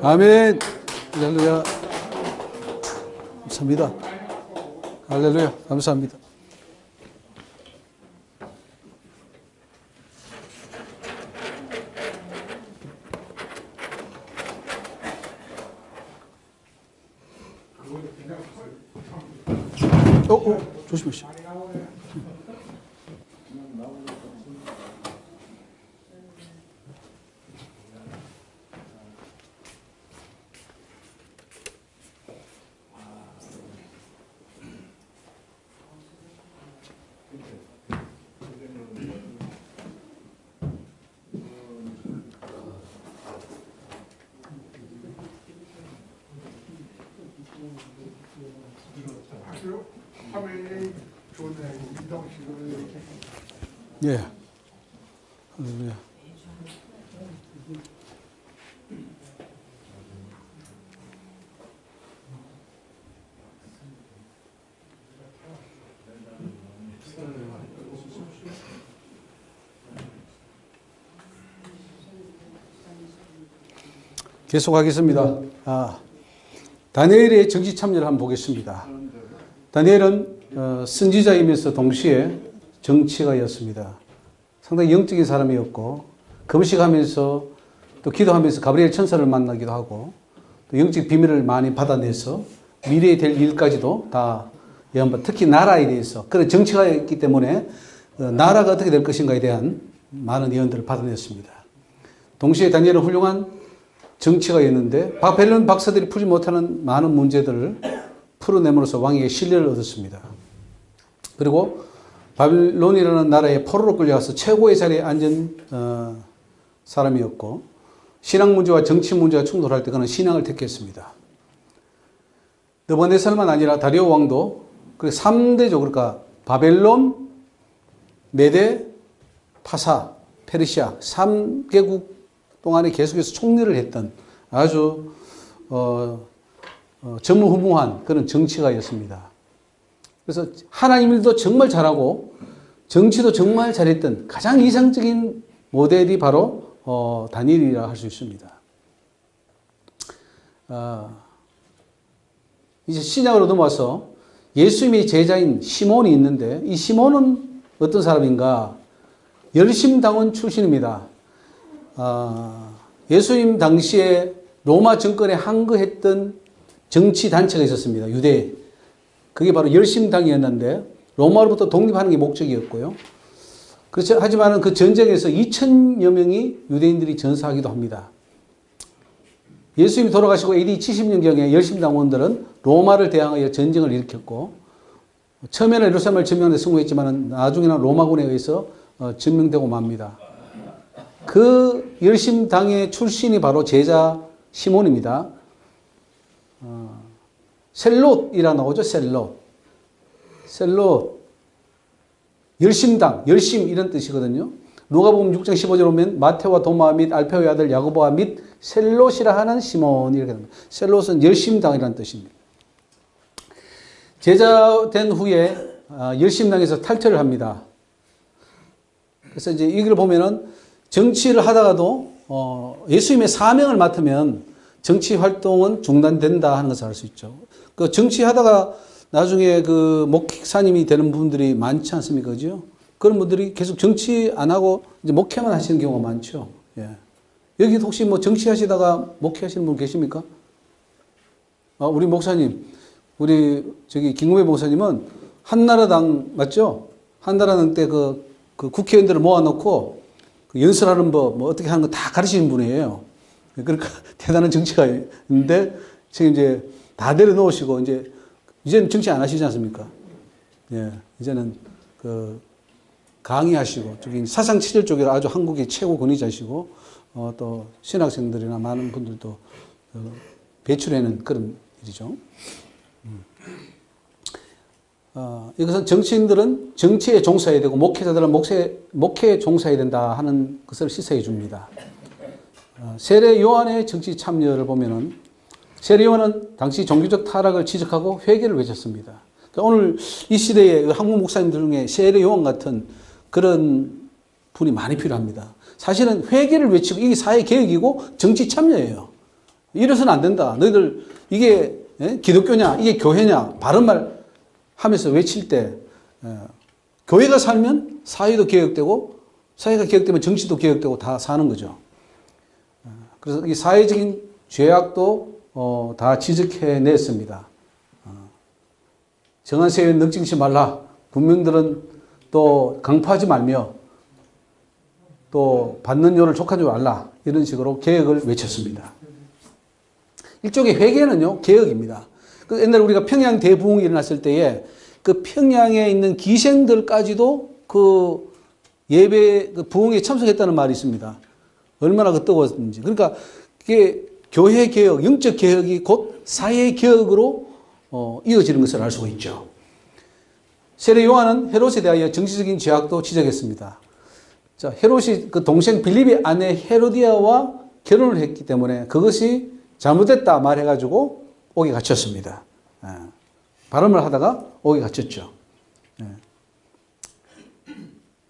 아멘. 할렐루야. 감사합니다. 할렐루야. 감사합니다. 조심하시오. 화면이 좋네. 이동식으로 이렇게. 예. 할렐루야. 계속하겠습니다. 다니엘의 정치 참여를 한번 보겠습니다. 다니엘은 선지자이면서 동시에 정치가였습니다. 상당히 영적인 사람이었고 금식하면서 또 기도하면서 가브리엘 천사를 만나기도 하고 또 영적 비밀을 많이 받아내서 미래에 될 일까지도 다 예언받. 특히 나라에 대해서 그런 정치가였기 때문에 나라가 어떻게 될 것인가에 대한 많은 예언들을 받아냈습니다. 동시에 다니엘은 훌륭한 정치가였는데 바벨론 박사들이 풀지 못하는 많은 문제들을 풀어내므로써 왕에게 신뢰를 얻었습니다. 그리고 바벨론이라는 나라에 포로로 끌려가서 최고의 자리에 앉은 사람이었고 신앙 문제와 정치 문제가 충돌할 때 그는 신앙을 택했습니다. 느부갓네살만 아니라 다리오 왕도 3대죠. 그러니까 바벨론, 메데, 파사, 페르시아 3개국 동안에 계속해서 총리를 했던 아주 전무후무한 그런 정치가였습니다. 그래서 하나님 일도 정말 잘하고 정치도 정말 잘했던 가장 이상적인 모델이 바로 다니엘이라 할 수 있습니다. 이제 신약으로 넘어와서 예수님의 제자인 시몬이 있는데 이 시몬은 어떤 사람인가? 열심당원 출신입니다. 예수님 당시에 로마 정권에 항거했던 정치 단체가 있었습니다. 유대. 그게 바로 열심당이었는데 로마로부터 독립하는 게 목적이었고요. 그렇죠. 하지만 그 전쟁에서 2,000여 명이 유대인들이 전사하기도 합니다. 예수님이 돌아가시고 AD 70년경에 열심당원들은 로마를 대항하여 전쟁을 일으켰고 처음에는 예루살렘을 점령하는데 성공했지만 나중에는 로마군에 의해서 점령되고 맙니다. 그 열심당의 출신이 바로 제자 시몬입니다. 셀롯이라 나오죠. 셀롯. 열심당, 열심 이런 뜻이거든요. 누가복음 6장 15절 보면 마테와 도마 및 알페오의 아들 야고보와 및 셀롯이라 하는 시몬 이렇게 됩니다. 셀롯은 열심당이라는 뜻입니다. 제자 된 후에 열심당에서 탈퇴를 합니다. 그래서 이제 이걸 보면은 정치를 하다가도 예수님의 사명을 맡으면 정치 활동은 중단된다 하는 것을 알 수 있죠. 그 정치하다가 나중에 그 목사님이 되는 분들이 많지 않습니까? 그죠? 그런 분들이 계속 정치 안 하고 이제 목회만 하시는 경우가 많죠. 예. 여기 혹시 뭐 정치하시다가 목회하시는 분 계십니까? 우리 목사님, 우리 저기 김구배 목사님은 한나라당 맞죠? 한나라당 때 그 국회의원들을 모아놓고 그 연설하는 법, 뭐 어떻게 하는 거 다 가르치는 분이에요. 그러니까 대단한 정치가 있는데 지금 이제 다 내려놓으시고 이제는 정치 안 하시지 않습니까? 예, 이제는 그 강의하시고 저기 사상 치절 쪽에 아주 한국의 최고 권위자시고 또 신학생들이나 많은 분들도 배출해낸 그런 일이죠. 이것은 정치인들은 정치에 종사해야 되고 목회자들은 목회에 종사해야 된다 하는 것을 시사해 줍니다. 세례 요한의 정치 참여를 보면은 세례 요한은 당시 종교적 타락을 지적하고 회개를 외쳤습니다. 그러니까 오늘 이 시대에 한국 목사님들 중에 세례 요한 같은 그런 분이 많이 필요합니다. 사실은 회개를 외치고 이게 사회 개혁이고 정치 참여예요. 이래서는 안 된다. 너희들 이게 기독교냐, 이게 교회냐, 바른 말 하면서 외칠 때 교회가 살면 사회도 개혁되고 사회가 개혁되면 정치도 개혁되고 다 사는 거죠. 그래서 이 사회적인 죄악도 다 지적해냈습니다. 정한 세에 넉증치 말라. 군민들은 또 강파하지 말며 또 받는 요를 족한 줄 알라. 이런 식으로 개혁을 외쳤습니다. 일종의 회개는요, 개혁입니다. 그 옛날에 우리가 평양 대부흥이 일어났을 때에 그 평양에 있는 기생들까지도 그 예배, 그 부흥에 참석했다는 말이 있습니다. 얼마나 그 뜨거웠는지. 그러니까 그게 교회 개혁, 영적 개혁이 곧 사회 개혁으로 이어지는 것을 알 수가 있죠. 세례 요한은 헤롯에 대하여 정치적인 죄악도 지적했습니다. 자, 헤롯이 그 동생 빌립의 아내 헤로디아와 결혼을 했기 때문에 그것이 잘못됐다 말해가지고 옥에 갇혔습니다. 발언을 하다가 옥에 갇혔죠.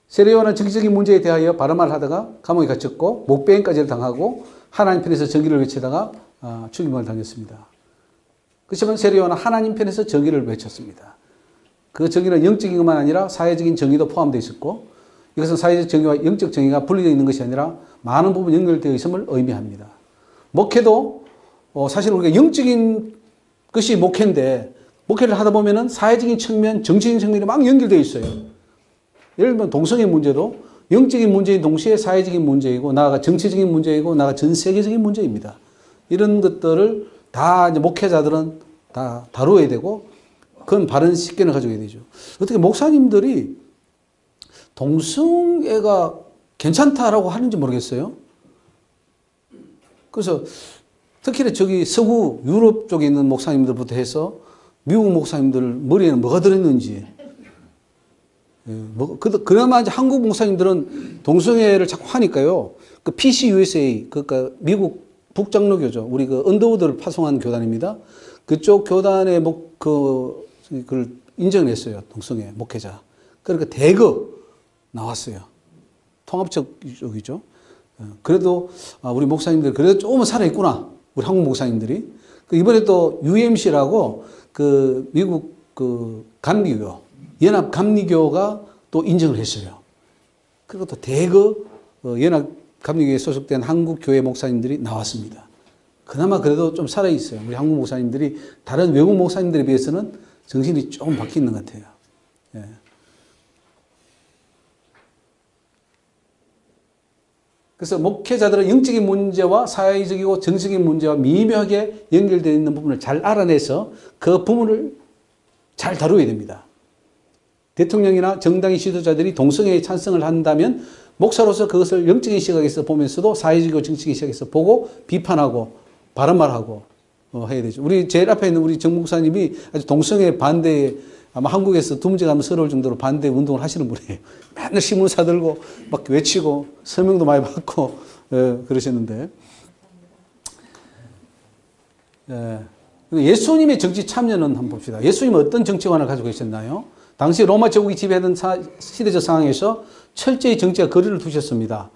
세례 요한은 정치적인 문제에 대하여 발언을 하다가 감옥에 갇혔고 목배임까지 당하고 하나님 편에서 정의를 외치다가 죽임을 당했습니다. 그렇지만 세례 요한은 하나님 편에서 정의를 외쳤습니다. 그 정의는 영적인 것만 아니라 사회적인 정의도 포함되어 있었고 이것은 사회적 정의와 영적 정의가 분리되어 있는 것이 아니라 많은 부분 연결되어 있음을 의미합니다. 목회도 사실 우리가 영적인 것이 목회인데 목회를 하다 보면은 사회적인 측면, 정치적인 측면이 막 연결되어 있어요. 예를 들면 동성애 문제도 영적인 문제인 동시에 사회적인 문제이고 나아가 정치적인 문제이고 나아가 전 세계적인 문제입니다. 이런 것들을 다 이제 목회자들은 다 다루어야 되고 그건 바른 식견을 가져야 되죠. 어떻게 목사님들이 동성애가 괜찮다라고 하는지 모르겠어요. 그래서 특히 저기 서구 유럽 쪽에 있는 목사님들부터 해서 미국 목사님들 머리에는 뭐가 들어있는지. 그나마 이제 한국 목사님들은 동성애를 자꾸 하니까요. 그 PCUSA, 그러니까 미국 북장로교죠. 우리 그 언더우드를 파송한 교단입니다. 그쪽 교단의 그걸 인정을 했어요. 동성애 목회자. 그러니까 대거 나왔어요. 통합적이죠. 그래도 우리 목사님들 그래도 조금은 살아있구나. 우리 한국 목사님들이. 이번에 또 UMC라고 그 미국 그 감리교, 연합 감리교가 또 인정을 했어요. 그리고 또 대거 연합 감리교에 소속된 한국 교회 목사님들이 나왔습니다. 그나마 그래도 좀 살아있어요. 우리 한국 목사님들이 다른 외국 목사님들에 비해서는 정신이 조금 바뀌어 있는 것 같아요. 예. 그래서 목회자들은 영적인 문제와 사회적이고 정치적인 문제와 미묘하게 연결되어 있는 부분을 잘 알아내서 그 부분을 잘 다루어야 됩니다. 대통령이나 정당의 지도자들이 동성애에 찬성을 한다면 목사로서 그것을 영적인 시각에서 보면서도 사회적이고 정치적인 시각에서 보고 비판하고 바른 말하고 해야 되죠. 우리 제일 앞에 있는 우리 정 목사님이 아주 동성애 반대에 아마 한국에서 두 문제가 서러울 정도로 반대 운동을 하시는 분이에요. 맨날 신문사 들고 막 외치고 서명도 많이 받고 그러셨는데 예수님의 정치 참여는 한번 봅시다. 예수님은 어떤 정치관을 가지고 계셨나요? 당시 로마 제국이 지배하던 시대적 상황에서 철저히 정치와 거리를 두셨습니다.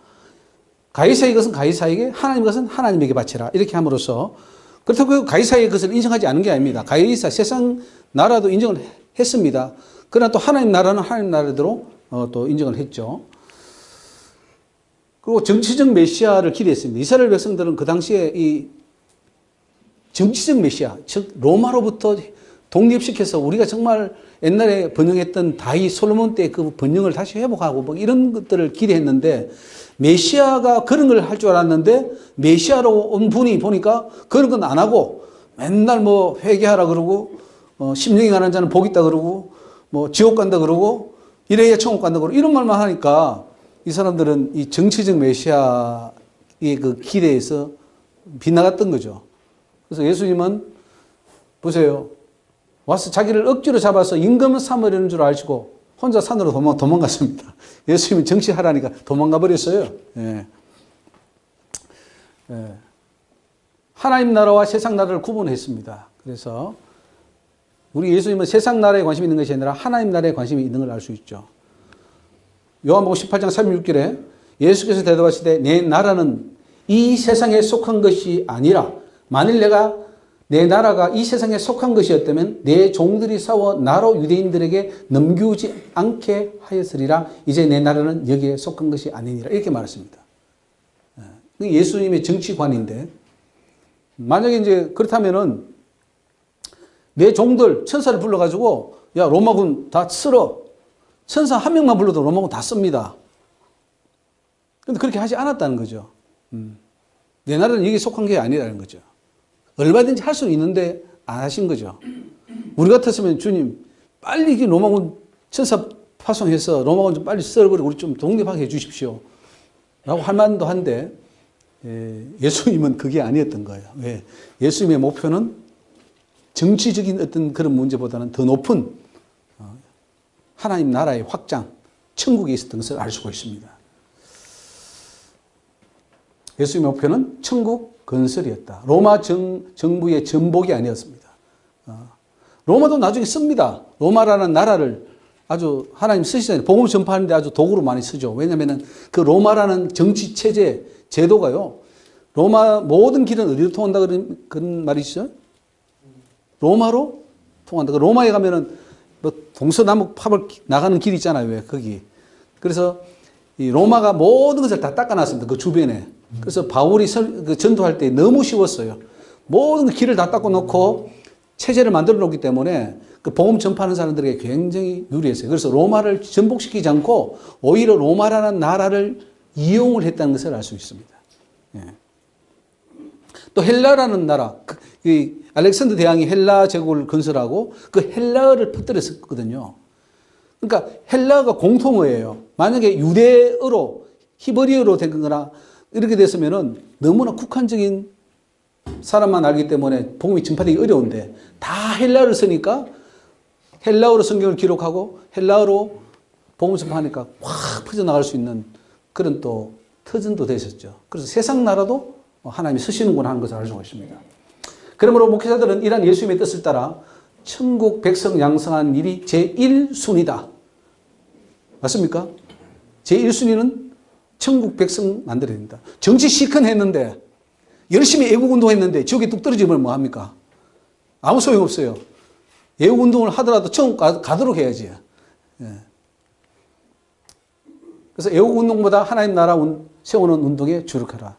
가이사의 것은 가이사에게, 하나님의 것은 하나님에게 바치라. 이렇게 함으로써 그렇다고 가이사의 것을 인정하지 않은 게 아닙니다. 가이사 세상 나라도 인정을 했습니다. 그러나 또 하나님 나라는 하나님 나라대로 또 인정을 했죠. 그리고 정치적 메시아를 기대했습니다. 이스라엘 백성들은 그 당시에 이 정치적 메시아, 즉 로마로부터 독립시켜서 우리가 정말 옛날에 번영했던 다윗 솔로몬 때 그 번영을 다시 회복하고 뭐 이런 것들을 기대했는데 메시아가 그런 걸 할 줄 알았는데 메시아로 온 분이 보니까 그런 건 안 하고 맨날 뭐 회개하라 그러고 심령이 가는 자는 복 있다 그러고 뭐 지옥 간다 그러고 이래야 천국 간다 그러고 이런 말만 하니까 이 사람들은 이 정치적 메시아의 그 기대에서 빗나갔던 거죠. 그래서 예수님은 보세요. 와서 자기를 억지로 잡아서 임금을 삼으려는 줄 아시고 혼자 산으로 도망갔습니다. 예수님이 정치하라니까 도망가 버렸어요. 예. 예. 하나님 나라와 세상 나라를 구분했습니다. 그래서 우리 예수님은 세상 나라에 관심이 있는 것이 아니라 하나님 나라에 관심이 있는 걸 알 수 있죠. 요한복음 18장 36절에 예수께서 대답하시되 내 나라는 이 세상에 속한 것이 아니라 만일 내 나라가 이 세상에 속한 것이었다면 내 종들이 싸워 나로 유대인들에게 넘기지 않게 하였으리라. 이제 내 나라는 여기에 속한 것이 아니니라. 이렇게 말했습니다. 예수님의 정치관인데, 만약에 이제 그렇다면은 내 종들 천사를 불러가지고 야 로마군 다 쓸어. 천사 한 명만 불러도 로마군 다 씁니다. 근데 그렇게 하지 않았다는 거죠. 내 나라는 여기에 속한 게 아니라는 거죠. 얼마든지 할 수는 있는데 안 하신 거죠. 우리 같았으면 주님 빨리 이 로마군 천사 파송해서 로마군 좀 빨리 썰어버리고 우리 좀 독립하게 해주십시오. 라고 할 만도 한데 예수님은 그게 아니었던 거예요. 왜? 예수님의 목표는 정치적인 어떤 그런 문제보다는 더 높은 하나님 나라의 확장, 천국에 있었던 것을 알 수가 있습니다. 예수님의 목표는 천국 건설이었다. 로마 정부의 전복이 아니었습니다. 로마도 나중에 씁니다. 로마라는 나라를 아주 하나님 쓰시잖아요. 복음을 전파하는데 아주 도구로 많이 쓰죠. 왜냐하면 그 로마라는 정치 체제, 제도가요. 로마 모든 길은 어디로 통한다 그런 말이시죠? 로마로 통한다. 로마에 가면은 뭐 동서남북 팝을 나가는 길이 있잖아요. 왜 거기. 그래서 이 로마가 모든 것을 다 닦아놨습니다. 그 주변에. 그래서 바울이 그 전도할 때 너무 쉬웠어요. 모든 길을 다 닦아놓고 체제를 만들어 놓기 때문에 그 복음 전파하는 사람들에게 굉장히 유리했어요. 그래서 로마를 전복시키지 않고 오히려 로마라는 나라를 이용을 했다는 것을 알 수 있습니다. 예. 또 헬라라는 나라, 알렉산더 대왕이 헬라 제국을 건설하고 그 헬라어를 퍼뜨렸었거든요. 그러니까 헬라어가 공통어예요. 만약에 유대어로 히브리어로 된 거나 이렇게 됐으면은 너무나 국한적인 사람만 알기 때문에 복음이 전파되기 어려운데 다 헬라어를 쓰니까 헬라어로 성경을 기록하고 헬라어로 복음 전파하니까 확 퍼져나갈 수 있는 그런 또 터전도 되셨죠. 그래서 세상 나라도 하나님이 쓰시는구나 하는 것을 알 수가 있습니다. 그러므로 목회자들은 이러한 예수님의 뜻을 따라 천국 백성 양성하는 일이 제1순위다. 맞습니까? 제1순위는 천국 백성 만들어야 된다. 정치 시큰 했는데 열심히 애국운동 했는데 지옥에 뚝 떨어지면 뭐합니까? 아무 소용없어요. 애국운동을 하더라도 천국 가도록 해야지. 예. 그래서 애국운동보다 하나님 나라 세우는 운동에 주력하라.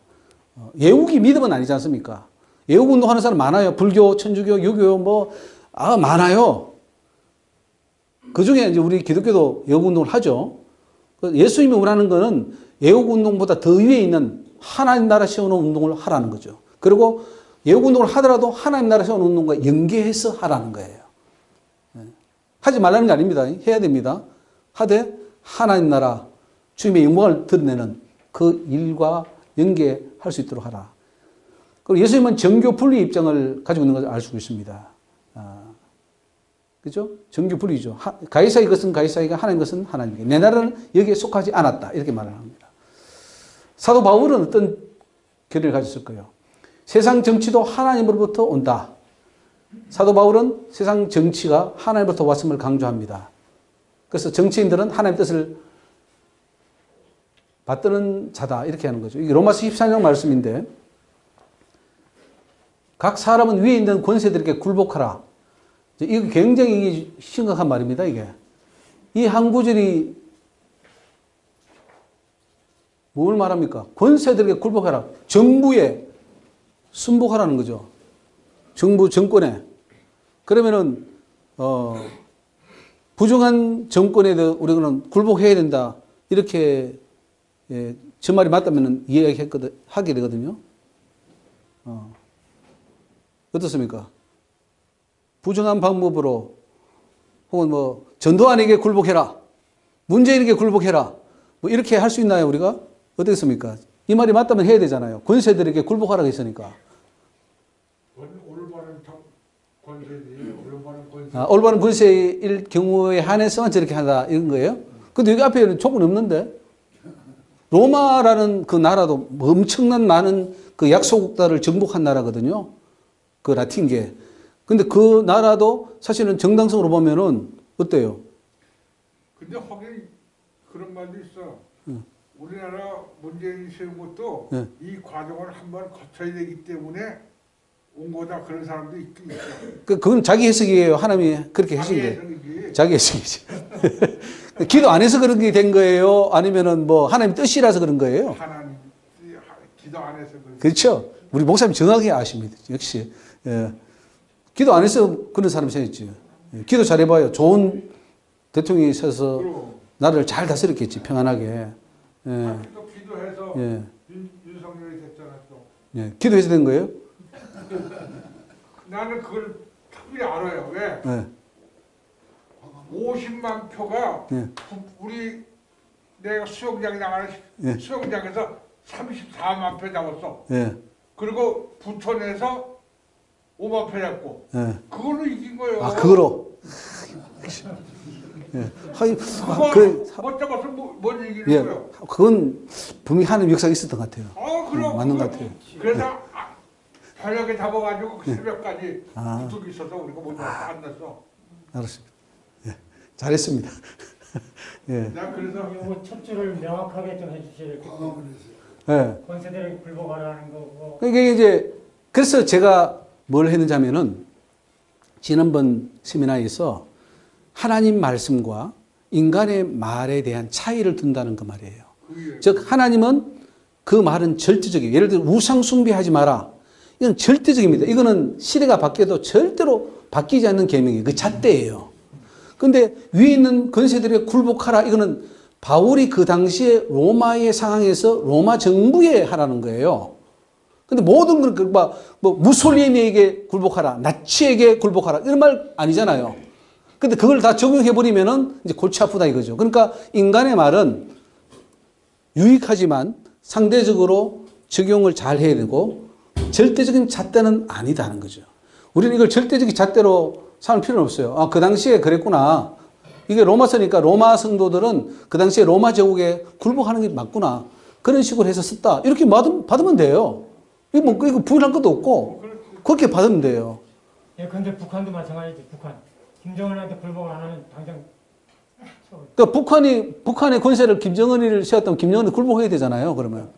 애국이 믿음은 아니지 않습니까? 애국운동 하는 사람 많아요. 불교, 천주교, 유교 많아요. 그 중에 이제 우리 기독교도 애국운동을 하죠. 예수님이 원하는 거는 애국운동보다 더 위에 있는 하나님 나라 세우는 운동을 하라는 거죠. 그리고 애국운동을 하더라도 하나님 나라 세우는 운동과 연계해서 하라는 거예요. 하지 말라는 게 아닙니다. 해야 됩니다. 하되 하나님 나라 주님의 영광을 드러내는 그 일과 연계할 수 있도록 하라. 그리고 예수님은 정교 분리 입장을 가지고 있는 것을 알 수 있습니다. 그죠? 정교 분리죠. 가이사의 것은 가이사이가 하나님 것은 하나님에게. 내 나라는 여기에 속하지 않았다. 이렇게 말을 합니다. 사도 바울은 어떤 견해를 가졌을 거예요? 세상 정치도 하나님으로부터 온다. 사도 바울은 세상 정치가 하나님으로부터 왔음을 강조합니다. 그래서 정치인들은 하나님의 뜻을 받드는 자다. 이렇게 하는 거죠. 이게 로마서 14장 말씀인데 각 사람은 위에 있는 권세들에게 굴복하라. 이거 굉장히 심각한 말입니다. 이게. 이 한 구절이 뭘 말합니까? 권세들에게 굴복하라. 정부에 순복하라는 거죠. 정부 정권에. 그러면은 부정한 정권에 우리는 굴복해야 된다. 이렇게 저 말이 맞다면 하게 되거든요. 어떻습니까? 부정한 방법으로 혹은 뭐 전두환에게 굴복해라. 문재인에게 굴복해라. 뭐 이렇게 할 수 있나요, 우리가? 어떻습니까? 이 말이 맞다면 해야 되잖아요. 권세들에게 굴복하라고 했으니까. 올바른 권세지, 올바른 권세. 올바른 권세일 경우에 한해서만 저렇게 하다 이런 거예요? 근데 여기 앞에는 조건 없는데? 로마라는 그 나라도 엄청난 많은 그 약소국가를 정복한 나라거든요. 그 라틴계. 근데 그 나라도 사실은 정당성으로 보면은 어때요? 근데 하긴 그런 말도 있어. 우리나라 문재인이 세운 것도 이 과정을 한번 거쳐야 되기 때문에 온 거다 그런 사람도 있긴 있어. 그건 자기 해석이에요. 하나님이 그렇게 자기 하신 거예요. 해석이지. 자기 해석이지. 기도 안 해서 그런 게 된 거예요? 아니면은 뭐 하나님 뜻이라서 그런 거예요? 하나님 기도 안 해서 그런. 그렇죠. 우리 목사님 정확히 아십니다. 역시. 예. 기도 안 해서 그런 사람이 생겼지. 예. 기도 잘해봐요. 좋은 대통령이 있어서 그럼. 나를 잘 다스렸겠지. 평안하게. 예. 또 기도해서 예. 윤석열이 됐잖아 또. 예. 기도해서 된 거예요? 나는 그걸 특별히 알아요. 왜? 예. 50만 표가 예. 우리 내가 수영장에 나가는 예. 수영장에서 34만 표 잡았어. 예. 그리고 부천에서 5만 표 잡고 예. 그걸로 이긴 거예요. 아, 그거로. 예. 하긴, 그거 못 잡아서 뭔 얘기를 예. 거예요? 그건 분명히 하나님 역사가 있었던 것 같아요. 그럼 맞는 것 같아요. 그래서 저녁에 잡아가지고 그 새벽까지 아. 부득 있어서 우리가 못 잡아서 안 났어. 알았습니다. 예. 잘했습니다. 예. 나 그래서 요거 첫 줄을 명확하게 좀 해주실 예. 권세대를 굴복하라는 거고 이게 이제, 그래서 제가 뭘 했는지 하면은, 지난번 세미나에서 하나님 말씀과 인간의 말에 대한 차이를 둔다는 그 말이에요. 그게 즉, 하나님은 그 말은 절대적이에요. 예를 들어, 우상 숭배하지 마라. 이건 절대적입니다. 이거는 시대가 바뀌어도 절대로 바뀌지 않는 계명이에요. 그 잣대예요. 근데 위에 있는 권세들에 굴복하라. 이거는 바울이 그 당시에 로마의 상황에서 로마 정부에 하라는 거예요. 근데 모든 걸, 뭐, 무솔리니에게 굴복하라. 나치에게 굴복하라. 이런 말 아니잖아요. 근데 그걸 다 적용해버리면은 이제 골치 아프다 이거죠. 그러니까 인간의 말은 유익하지만 상대적으로 적용을 잘 해야 되고 절대적인 잣대는 아니다는 거죠. 우리는 이걸 절대적인 잣대로 삼을 필요는 없어요. 그 당시에 그랬구나. 이게 로마서니까 로마 성도들은 그 당시에 로마 제국에 굴복하는 게 맞구나. 그런 식으로 해서 썼다. 이렇게 받으면 돼요. 이거 부인할 것도 없고 그렇게 받으면 돼요. 예, 근데 북한도 마찬가지지. 북한 김정은한테 굴복을 안 하면 당장 그러니까 북한의 권세를 김정은이를 세웠다면 김정은이 굴복해야 되잖아요. 그러면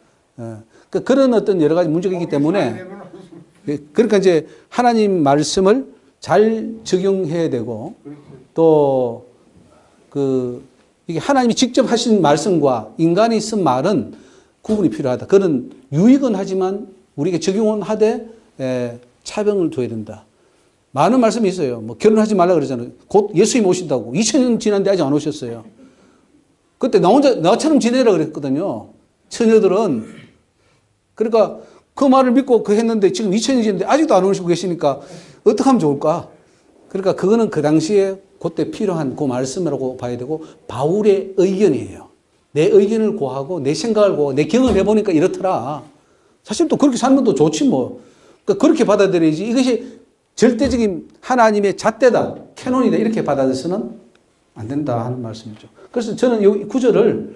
그런 어떤 여러 가지 문제가 있기 때문에 그러니까 이제 하나님 말씀을 잘 적용해야 되고 또 이게 하나님이 직접 하신 말씀과 인간이 쓴 말은 구분이 필요하다. 그런 유익은 하지만 우리에게 적용은 하되 차병을 둬야 된다. 많은 말씀이 있어요. 뭐 결혼하지 말라 그러잖아요. 곧 예수님 오신다고. 2000년 지났는데 아직 안 오셨어요. 그때 나 혼자 나처럼 지내라 그랬거든요. 처녀들은. 그러니까 그 말을 믿고 했는데 지금 2000년 지났는데 아직도 안 오시고 계시니까 어떻게 하면 좋을까? 그러니까 그거는 그 당시에 그때 필요한 그 말씀이라고 봐야 되고 바울의 의견이에요. 내 의견을 고하고 내 생각을 고하고 내 경험해 보니까 이렇더라. 사실 또 그렇게 살면 또 좋지 뭐. 그러니까 그렇게 받아들여야지. 이것이 절대적인 하나님의 잣대다, 캐논이다 이렇게 받아들여서는 안 된다 하는 말씀이죠. 그래서 저는 이 구절을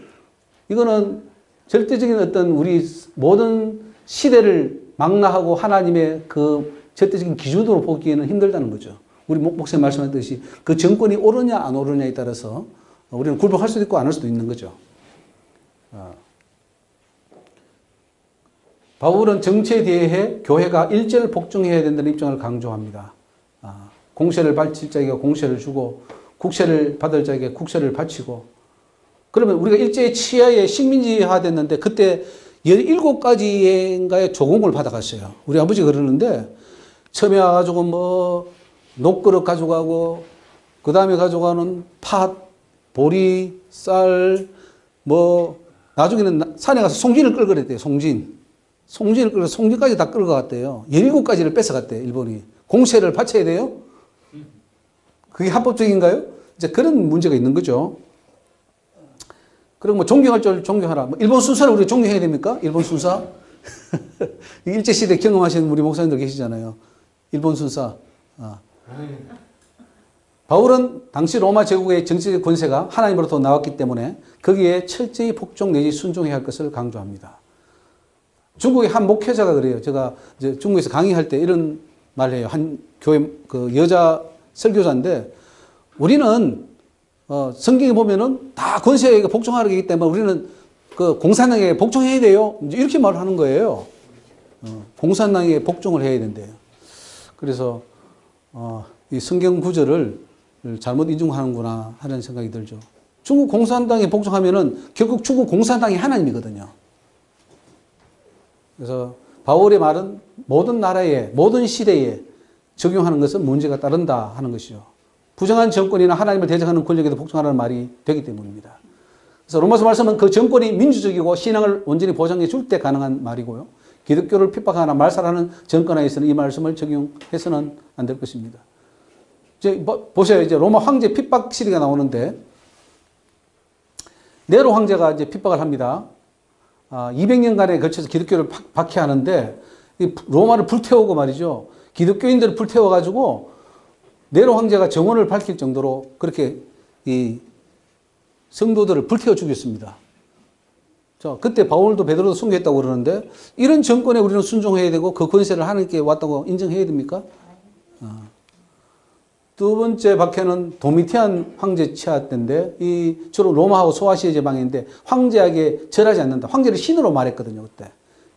이거는 절대적인 어떤 우리 모든 시대를 망라하고 하나님의 그 절대적인 기준으로 보기에는 힘들다는 거죠. 우리 목사님 말씀하셨듯이 그 정권이 옳으냐 안 옳으냐에 따라서 우리는 굴복할 수도 있고 안 할 수도 있는 거죠. 바울은 정치에 대해 교회가 일제를 복종해야 된다는 입장을 강조합니다. 공세를 바칠 자에게 공세를 주고 국세를 받을 자에게 국세를 바치고 그러면 우리가 일제의 치하에 식민지화 됐는데 그때 17가지인가의 조공을 받아갔어요. 우리 아버지가 그러는데 처음에 와가지고 뭐 녹그릇 가져가고 그 다음에 가져가는 팥, 보리, 쌀 뭐 나중에는 산에 가서 송진을 끌고 그랬대요. 송진을 끌어서 송진까지 다 끌고 갔대요. 17가지를 뺏어갔대요. 일본이. 공세를 바쳐야 돼요? 그게 합법적인가요? 이제 그런 문제가 있는 거죠. 그리고 뭐 존경할 줄 존경하라. 뭐 일본 순사를 우리가 존경해야 됩니까? 일본 순사? 일제시대 경험하시는 우리 목사님들 계시잖아요. 일본 순사. 바울은 당시 로마 제국의 정치적 권세가 하나님으로부터 나왔기 때문에 거기에 철저히 복종 내지 순종해야 할 것을 강조합니다. 중국의 한 목회자가 그래요. 제가 이제 중국에서 강의할 때 이런 말을 해요. 한 교회 그 여자 설교자인데 우리는 성경에 보면은 다 권세에게 복종하기 때문에 우리는 그 공산당에게 복종해야 돼요. 이제 이렇게 말을 하는 거예요. 공산당에게 복종을 해야 된대요. 그래서 이 성경 구절을 잘못 인용하는구나 하는 생각이 들죠. 중국 공산당에 복종하면은 결국 중국 공산당이 하나님이거든요. 그래서 바울의 말은 모든 나라에 모든 시대에 적용하는 것은 문제가 따른다 하는 것이죠. 부정한 정권이나 하나님을 대적하는 권력에도 복종하라는 말이 되기 때문입니다. 그래서 로마서 말씀은 그 정권이 민주적이고 신앙을 온전히 보장해 줄 때 가능한 말이고요. 기독교를 핍박하거나 말살하는 정권하에서는 이 말씀을 적용해서는 안 될 것입니다. 이제 보세요. 이제 로마 황제 핍박 시리가 나오는데 네로 황제가 이제 핍박을 합니다. 200년간에 걸쳐서 기독교를 박해하는데 로마를 불태우고 말이죠. 기독교인들을 불태워가지고 네로 황제가 정원을 밝힐 정도로 그렇게 이 성도들을 불태워 죽였습니다. 자, 그때 바울도 베드로도 순교했다고 그러는데 이런 정권에 우리는 순종해야 되고 그 권세를 하나님께 왔다고 인정해야 됩니까? 두 번째 박해는 도미티안 황제 치하 때인데 이 주로 로마하고 소아시아 지방인데 황제에게 절하지 않는다. 황제를 신으로 말했거든요, 그때.